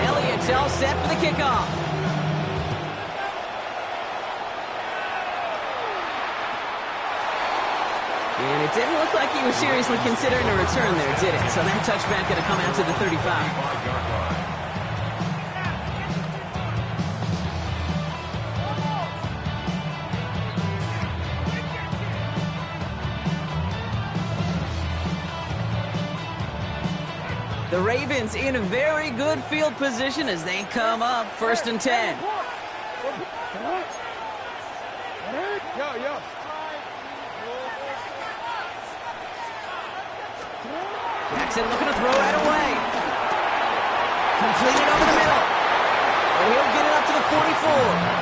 Elliott's all set for the kickoff. And it didn't look like he was seriously considering a return there, did it? So that touchback going to come out to the 35. The Ravens in a very good field position as they come up 1st and 10. Jackson looking to throw right away. Completed over the middle. And he'll get it up to the 44.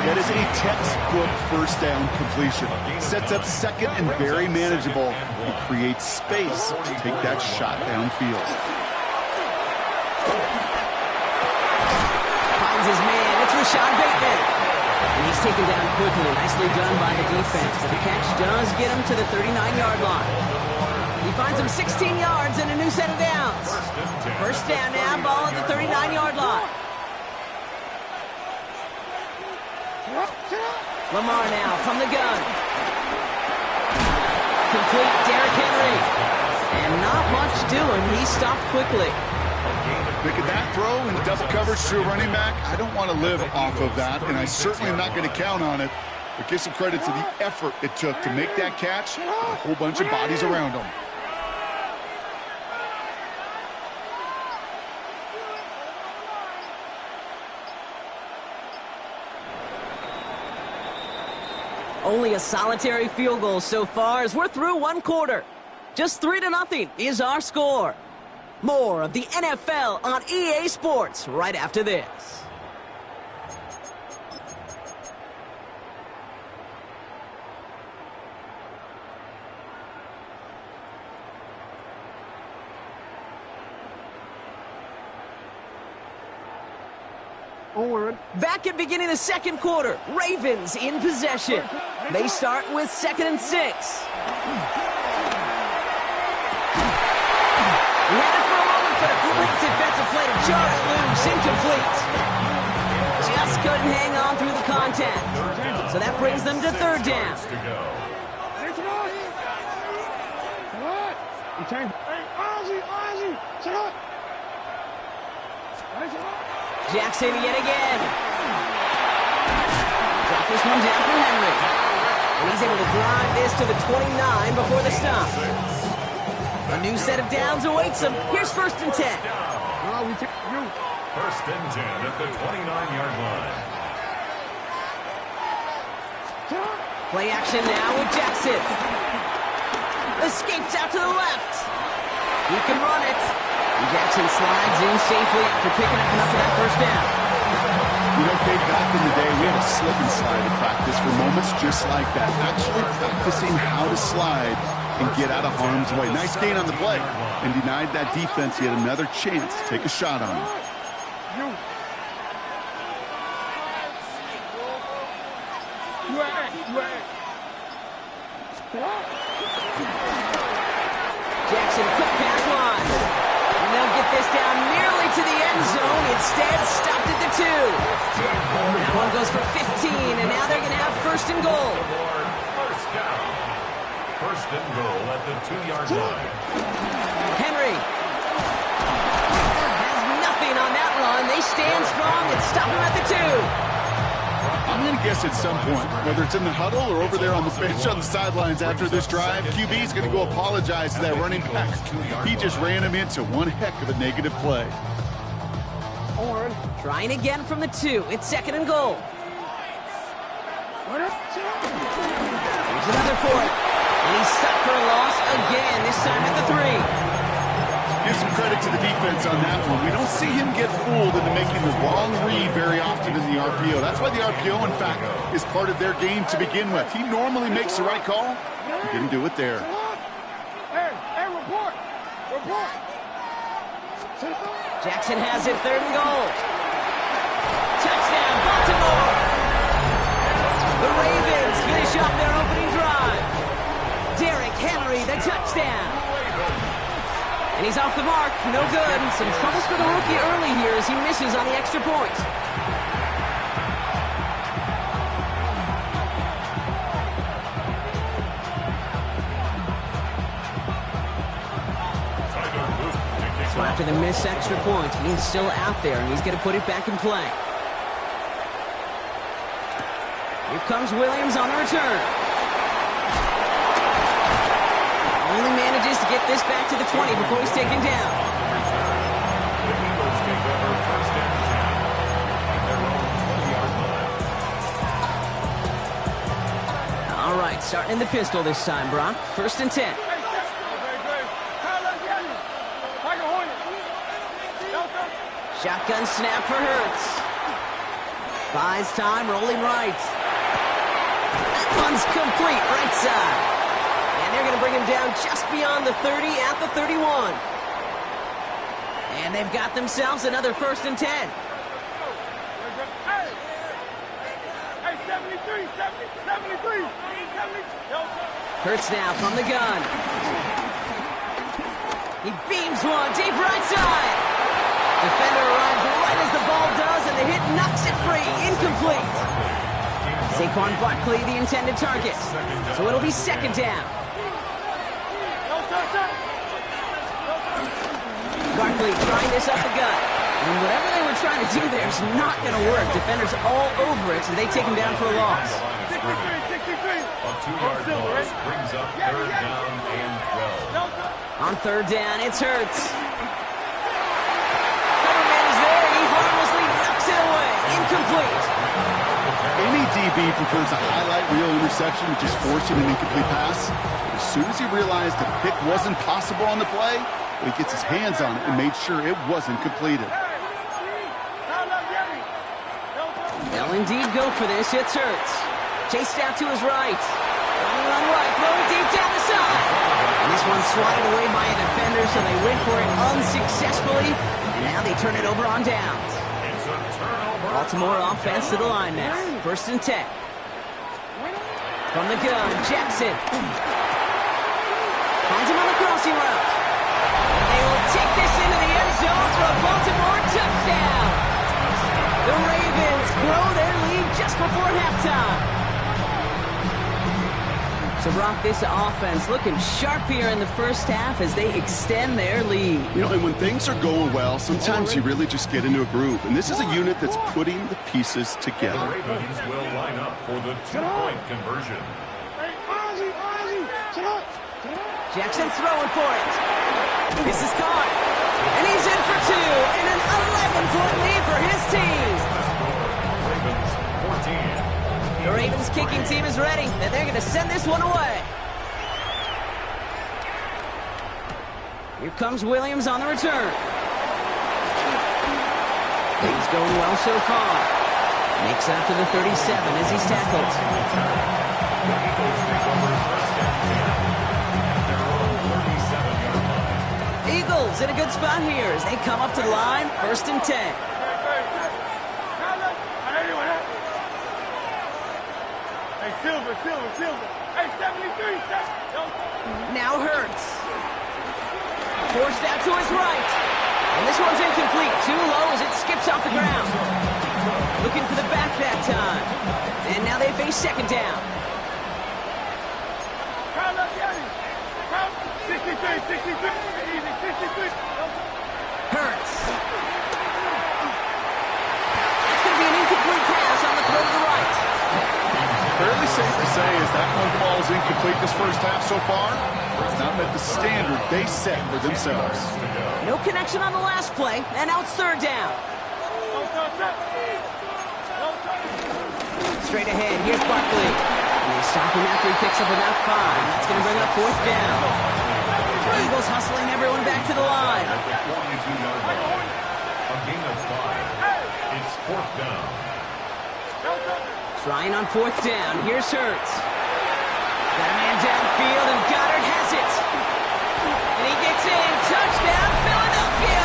That is a textbook first down completion. Sets up 2nd and very manageable. He creates space to take that shot downfield. Finds his man. It's Rashad Bateman. And he's taken down quickly. Nicely done by the defense. But the catch does get him to the 39-yard line. He finds him 16 yards and a new set of downs. First down now, ball at the 39-yard line. Lamar now from the gun. Complete Derrick Henry. And not much doing. He stopped quickly. Making that throw in double coverage to a running back, I don't want to live off of that, and I certainly am not going to count on it. But give some credit to the effort it took to make that catch with a whole bunch of bodies around him. Only a solitary field goal so far as we're through one quarter. Just 3-0 is our score. More of the NFL on EA Sports right after this. Back at beginning the second quarter, Ravens in possession. They start with 2nd and 6. We had it for a moment, but a great defensive play to jar it loose, incomplete. Just couldn't hang on through the contact. So that brings them to 3rd down. Jackson yet again. Drop this one down for Henry. And he's able to drive this to the 29 before the stop. A new set of downs awaits him. Here's 1st and 10. 1st and 10 at the 29-yard line. Play action now with Jackson. Escapes out to the left. He can run it. Jackson slides in safely after picking up enough of that 1st down. You know, Kate, back in the day, we had a slip and slide in practice for moments just like that. Actually practicing how to slide and get out of harm's way. Nice gain on the play. And denied that defense yet another chance to take a shot on him. Jackson, quick pass line. And they'll get this down nearly to the end zone. Instead, stopped at the 2. That one goes for 15, and now they're going to have 1st and goal. 1st down. 1st and goal at the 2-yard line. Henry has nothing on that run. They stand strong and stop him at the 2. I'm going to guess at some point, whether it's in the huddle or over there on the bench on the sidelines after this drive, QB is going to go apologize to that running back. He just ran him into one heck of a negative play. Trying again from the 2. It's 2nd and goal. Here's another for it. And he's stuck for a loss again, this time at the 3. Give some credit to the defense on that one. We don't see him get fooled into making the wrong read very often in the RPO. That's why the RPO, in fact, is part of their game to begin with. He normally makes the right call. He didn't do it there. Hey, report. Jackson has it, 3rd and goal. Touchdown, Baltimore. The Ravens finish off their opening drive. Derrick Henry, the touchdown. And he's off the mark. No good. Some troubles for the rookie early here as he misses on the extra point. So after the missed extra point, he's still out there, and he's going to put it back in play. Here comes Williams on the return. Only manages to get this back to the 20 before he's taken down. The Eagles take over 1st and 10 at their own 20-yard line. All right, starting in the pistol this time, Brock. 1st and 10. Shotgun snap for Hurts. Buys time, rolling right. That one's complete, right side. And they're going to bring him down just beyond the 30 at the 31. And they've got themselves another 1st and 10. Hey, 73. Hurts now from the gun. He beams one deep right side. Defender arrives right as the ball does, and the hit knocks it free. Incomplete. Saquon Barkley, the intended target. So it'll be second down. Barkley trying this up the gut. And whatever they were trying to do there is not going to work. Defenders all over it, so they take him down for a loss. 63. A 2-yard loss brings up third down and 12. On third down, it's Hurts. Coverman is there, and he harmlessly knocks it away. Incomplete. Any DB prefers a highlight reel interception to just forcing an incomplete pass. As soon as he realized a pick wasn't possible on the play, he gets his hands on it and made sure it wasn't completed. They'll indeed go for this. It's Hurts. Chased out to his right. Running on right, throwing deep down the side. And this one's swatted away by a defender, so they went for it unsuccessfully. And now they turn it over on downs. Baltimore offense to the line now. 1st and 10. From the gun, Jackson. Finds him on the crossing route. And they will take this into the end zone for a Baltimore touchdown. The Ravens grow their lead just before halftime. So, Brock, this offense looking sharp here in the first half as they extend their lead. You know, and when things are going well, sometimes you really just get into a groove. And this is a unit that's putting the pieces together. The Ravens will line up for the 2-point conversion. Jackson throwing for it. This is caught. And he's in for 2. And an 11-point lead for his team. Ravens 14. The Ravens kicking team is ready, and they're going to send this one away. Here comes Williams on the return. Things going well so far. Makes up to the 37 as he's tackled. Eagles in a good spot here as they come up to the line. 1st and 10. Silver. Hey, 73. Now Hurts. Forced out to his right. And this one's incomplete. Too low as it skips off the ground. Looking for the back that time. And now they face second down. 63. Hurts. It's going to be an incomplete pass on the throw to the right. Fairly safe to say as that one falls incomplete this first half so far, it's not met the standard they set for themselves. No connection on the last play, and now it's third down. Straight ahead, here's Barkley. And they stop him after he picks up about 5. That's going to bring up 4th down. Eagles hustling everyone back to the line. A gain of 5. It's 4th down. Trying on 4th down. Here's Hurts. Got a man downfield, and Goddard has it. And he gets in. Touchdown, Philadelphia!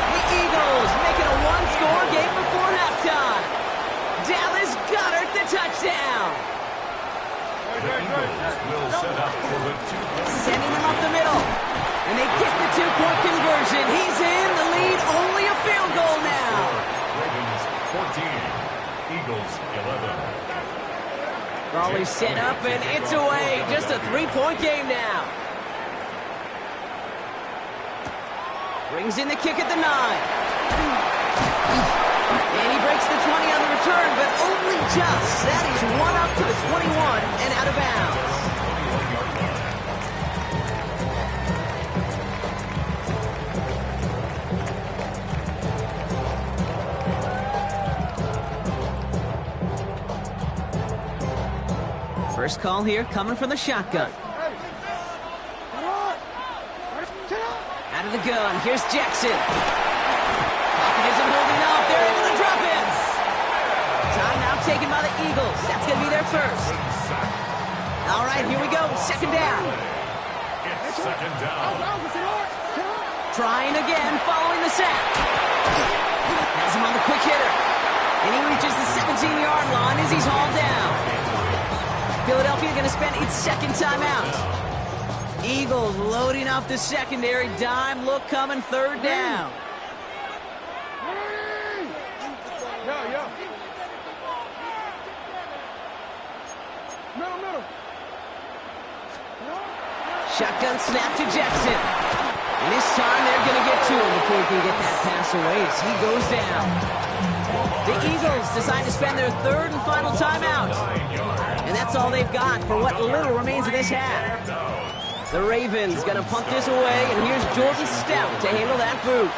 The Eagles making a one-score game before halftime. Dallas Goddard the touchdown. The Eagles will set up for the 2-point. Sending him up the middle. And they get the 2-point conversion. He's in the lead. Only a field goal now. Ravens 14. Eagles 11. Raleigh set up, and it's away. Just a 3-point game now. Brings in the kick at the 9. And he breaks the 20 on the return, but only just. That is one up to the 21 and out of bounds. First call here coming from the shotgun. Out of the gun, here's Jackson. Pocket isn't holding up. They're able to drop him. Timeout taken by the Eagles. That's going to be their first. All right, here we go. Second down. It's second down. Trying again, following the sack. Has him on the quick hitter. And he reaches the 17-yard line as he's hauled down. Philadelphia going to spend its second timeout. Eagles loading up the secondary. Dime look coming, third down. Shotgun snap to Jackson. And this time they're going to get to him before he can get that pass away as he goes down. The Eagles decide to spend their third and final timeout. And that's all they've got for what little remains of this half. The Ravens going to punt this away, and here's Jordan Stout to handle that boot.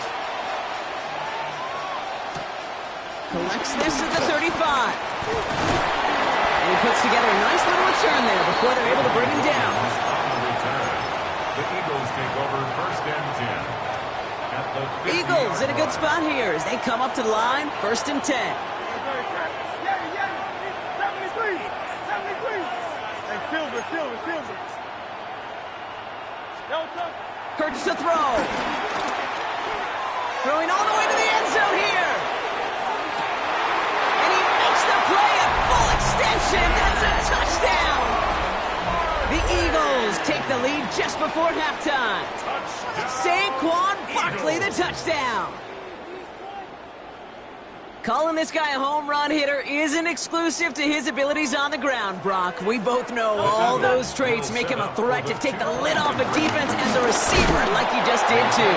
Collects this at the 35. And he puts together a nice little return there before they're able to bring him down. The Eagles take over first and 10. At the Eagles in a good spot here as they come up to the line, first and 10. 73. 73. Hey, Silver. Hurts to throw. Throwing all the way to the end zone here. And he makes the play a full extension. That's a touchdown. The Eagles take the lead just before halftime. Saquon Barkley, the touchdown. Calling this guy a home run hitter isn't exclusive to his abilities on the ground, Brock. We both know all those traits make him a threat to take the lid off a defense as a receiver like he just did too.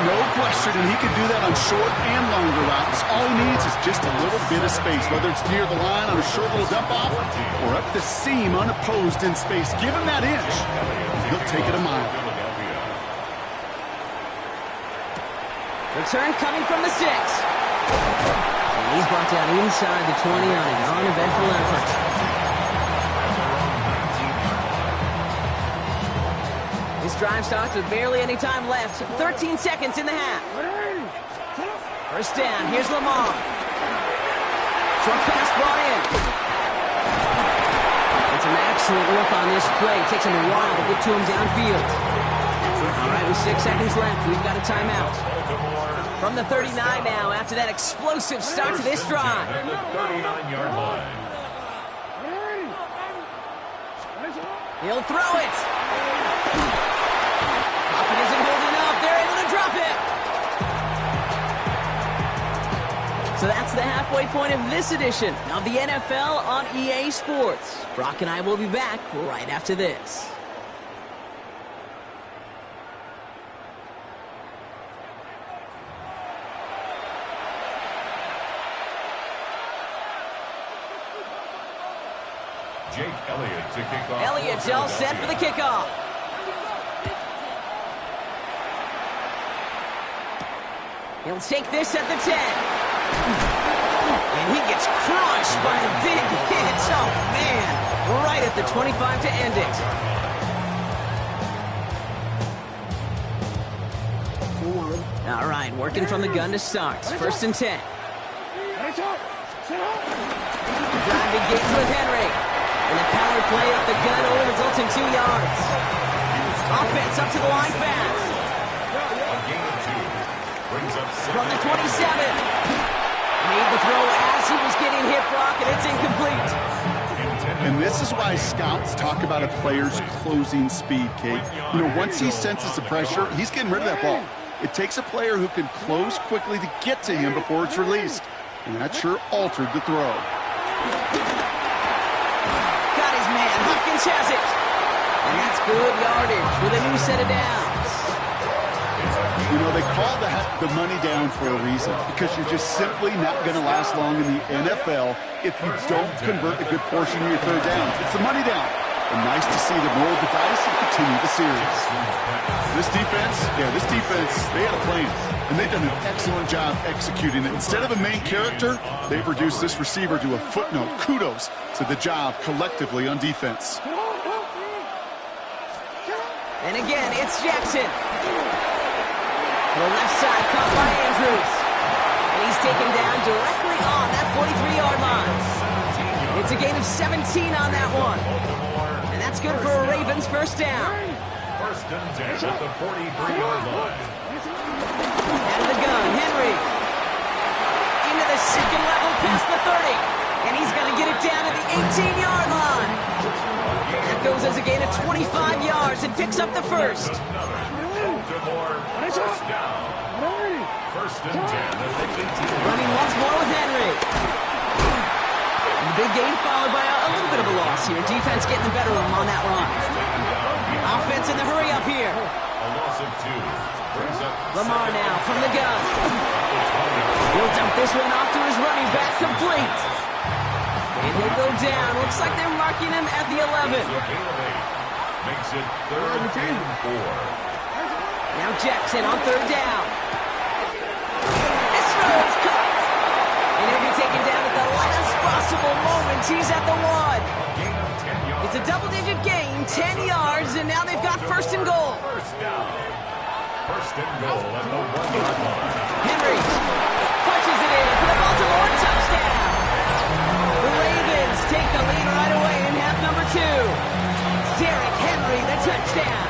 No question, and he can do that on short and longer routes. All he needs is just a little bit of space, whether it's near the line on a short little dump-off or up the seam unopposed in space. Give him that inch, he'll take it a mile. Return coming from the 6. And he's brought down inside the 20 on an uneventful effort. This drive starts with barely any time left. 13 seconds in the half. First down, here's Lamar. Short pass brought in. And some excellent work on this play. It takes him a while to get to him downfield. All right, with 6 seconds left, we've got a timeout. From the 39 now, after that explosive start to this drive. At the 39-yard line. He'll throw it. Pocket isn't holding up. They're able to drop it. So that's the halfway point of this edition of the NFL on EA Sports. Brock and I will be back right after this. Jake Elliott to kick off. Elliott's all set for the kickoff. He'll take this at the 10. And he gets crushed by a big hit. Oh, man. Right at the 25 to end it. All right, working from the gun to start. First and 10. Drive begins with Henry. And the power play up the gun only results in 2 yards. Offense up to the line fast. From the 27. Made the throw as he was getting hit, Brock, and it's incomplete. And this is why scouts talk about a player's closing speed, Kate. You know, once he senses the pressure, he's getting rid of that ball. It takes a player who can close quickly to get to him before it's released. And that sure altered the throw. Hopkins has it. And that's good yardage with a new set of downs. You know, they call that the money down for a reason, because you're just simply not going to last long in the NFL if you don't convert a good portion of your third downs. It's the money down. And nice to see them roll the dice and continue the series. This defense, they had a plan. And they've done an excellent job executing it. Instead of a main character, they've reduced this receiver to a footnote. Kudos to the job collectively on defense. And again, it's Jackson. To the left side, caught by Andrews. And he's taken down directly on that 43-yard line. It's a gain of 17 on that one. And that's good for a Ravens first down. First and 10 at the 43-yard line. Out of the gun, Henry. Into the second level, past the 30. And he's going to get it down to the 18-yard line. That goes as a gain of 25 yards and picks up the first. First down. First and 10 at the 18. Running once more with Henry. And the big gain followed by a little bit of a loss here. Defense getting the better of him on that run. Offense in the hurry Lamar now from the gun. He'll dump this one off to his running back, complete. And he'll go down. Looks like they're marking him at the 11. Makes it 3rd and 4. Now Jackson on 3rd down. This throw is caught. And he'll be taken down at the last possible moment. He's at the 1. It's a double-digit gain, 10 yards, and now they've got 1st and goal. First and goal at the 1-yard line. Henry punches it in for the Baltimore touchdown. The Ravens take the lead right away in half number 2. Derrick Henry, the touchdown.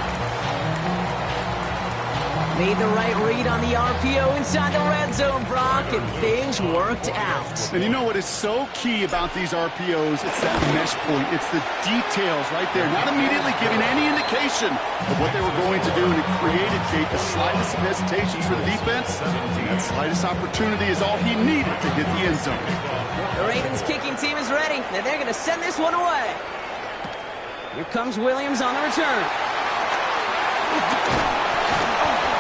Made the right read on the RPO inside the red zone, Brock, and things worked out. And you know what is so key about these RPOs? It's that mesh point. It's the details right there. Not immediately giving any indication of what they were going to do, and it created, Kate, the slightest of hesitations for the defense. And that slightest opportunity is all he needed to hit the end zone. The Ravens kicking team is ready, and they're going to send this one away. Here comes Williams on the return.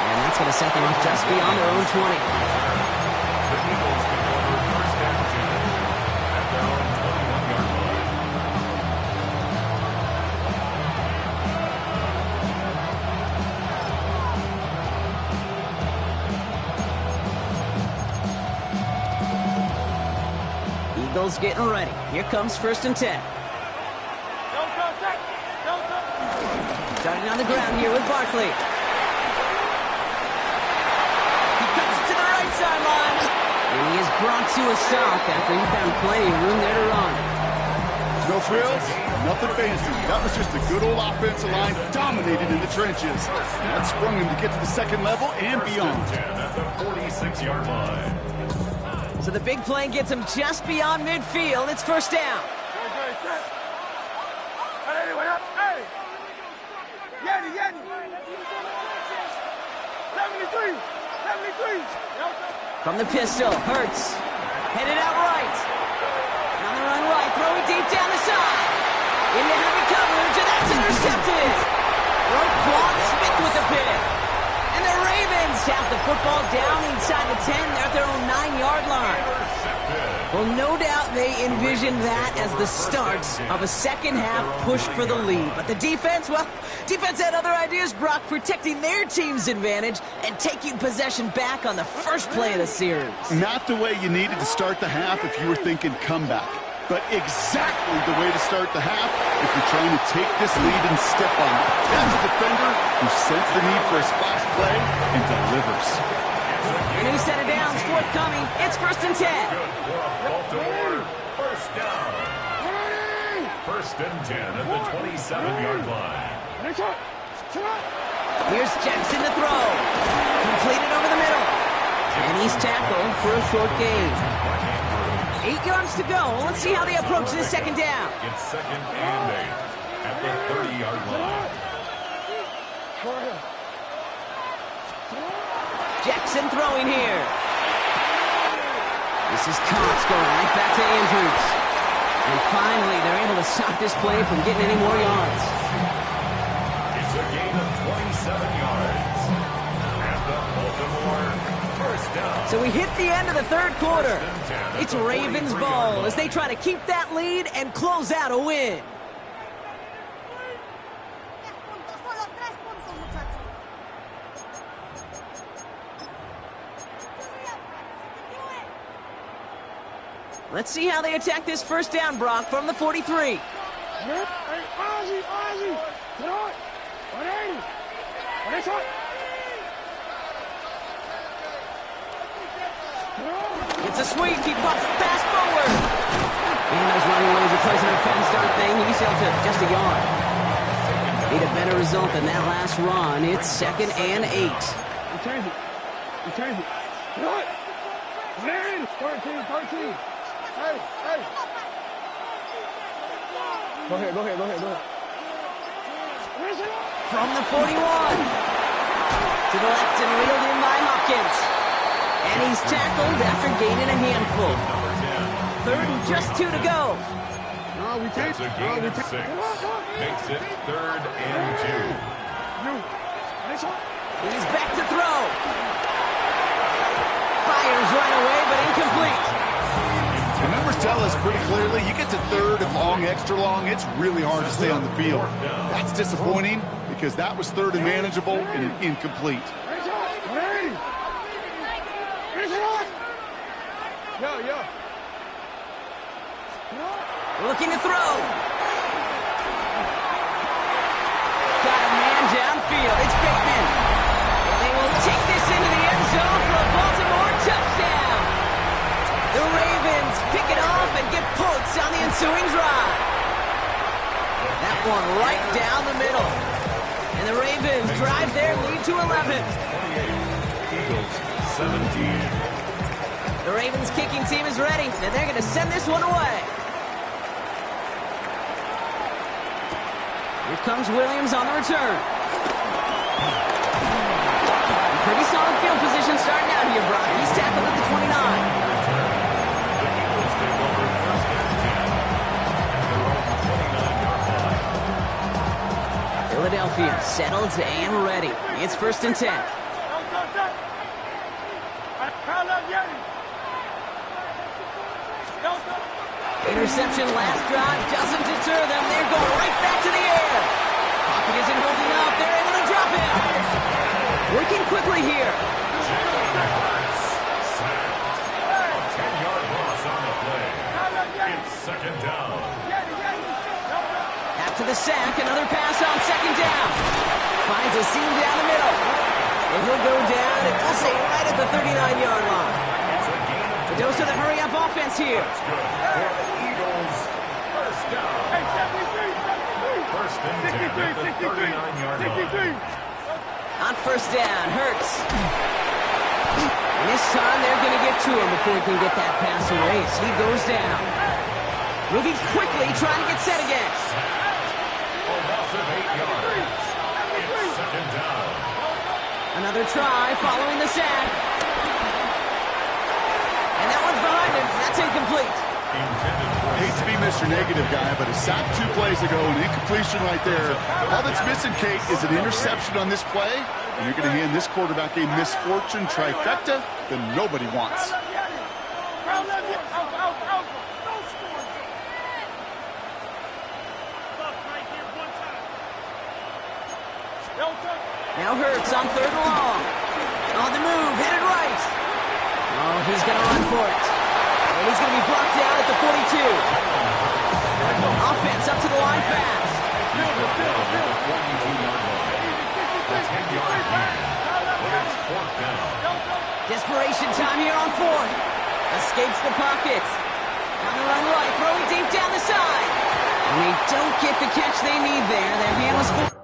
And that's going to set them up just beyond their own 20. The Eagles can order 1st and 10 at their own 21-yard line. Eagles getting ready. Here comes 1st and 10. Starting on the ground here with Barkley. Sideline. And he is brought to a stop after he found plenty of room there to run. No frills, nothing fancy. That was just a good old offensive line dominated in the trenches. And that sprung him to get to the 2nd level and beyond. 10 at the 46-yard line. So the big play gets him just beyond midfield. It's 1st down. From the pistol, Hurts. Headed out right. On the run right, throw it deep down the side. Into heavy coverage, and that's intercepted. Roquan Smith with the pick. And the Ravens have the football down inside the 10. They're at their own 9-yard line. Well, no doubt they envisioned that as the start of a second-half push for the lead. But the defense, well, defense had other ideas, Brock, protecting their team's advantage and taking possession back on the first play of the series. Not the way you needed to start the half if you were thinking comeback, but exactly the way to start the half if you're trying to take this lead and step on it. That's a defender who sensed the need for a splash play and delivers. A new set of downs forthcoming. It's 1st and 10. Baltimore, 1st down. 1st and 10 at the 27-yard line. Here's Jackson to throw. Completed over the middle. And he's tackled for a short gain. 8 yards to go. Let's see how they approach this 2nd down. It's 2nd and 8 at the 30-yard line. Jackson throwing here. This is Cox going right back to Andrews. And finally, they're able to stop this play from getting any more yards. It's a gain of 27 yards. At the Baltimore 1st down. So we hit the end of the 3rd quarter. It's Ravens ball as they try to keep that lead and close out a win. Let's see how they attack this 1st down, Brock, from the 43. It's a sweep. He pops the pass forward. And those running lanes replacing our fast start thing. He's held to just a yard. Need a better result than that last run. It's 2nd and 8. We change it. What? 13. Hey. Go ahead. From the 41. To the left and reeled in by Hopkins. And he's tackled after gaining a handful. 3rd and just 2 to go. That's a gain of 6. Makes it 3rd and 2. He's back to throw. tell us pretty clearly, you get to third and long, extra long, it's really hard to stay on the field. That's disappointing because that was third and manageable and an incomplete. Looking to throw. Got a man downfield. It's Bateman. And they will take this into the end zone for a Baltimore touchdown. The Ravens pick it off and get points on the ensuing drive. That one right down the middle. And the Ravens drive their lead to 11. Eagles 17. The Ravens kicking team is ready, and they're going to send this one away. Here comes Williams on the return. Pretty solid field position starting out here, Brock. He's tackled at the 29. Philadelphia settled and ready. It's 1st and 10. Interception last drive doesn't deter them. They're going right back to the air. Pocket isn't holding up. They're able to drop him. Working quickly here. 10-yard loss on the play. It's 2nd down. After the sack, another pass on 2nd down. Finds a seam down the middle. And he'll go down, and we'll say right at the 39-yard line. The dose of the hurry-up offense here. That's good. Eagles, 1st down. 1st and 10 at the 39-yard line. On 1st down, Hurts. And this time they're going to get to him before he can get that pass away. So he goes down. Moving quickly, trying to get set again. A loss of 8 yards. It's 2nd down. Another try following the sack. And that one's behind him. That's incomplete. I hate to be Mr. Negative guy, but a sack 2 plays ago, an incompletion right there. All that's missing, Kate, is an interception on this play, and you're going to hand this quarterback a misfortune trifecta that nobody wants. Now Hurts on 3rd and long. On the move, headed right. Oh, he's going to run for it. And he's going to be blocked down at the 42. Offense up to the line fast. Desperation time here on 4th. Escapes the pocket. On the run right, throwing deep down the side. And they don't get the catch they need there. Their hand was full.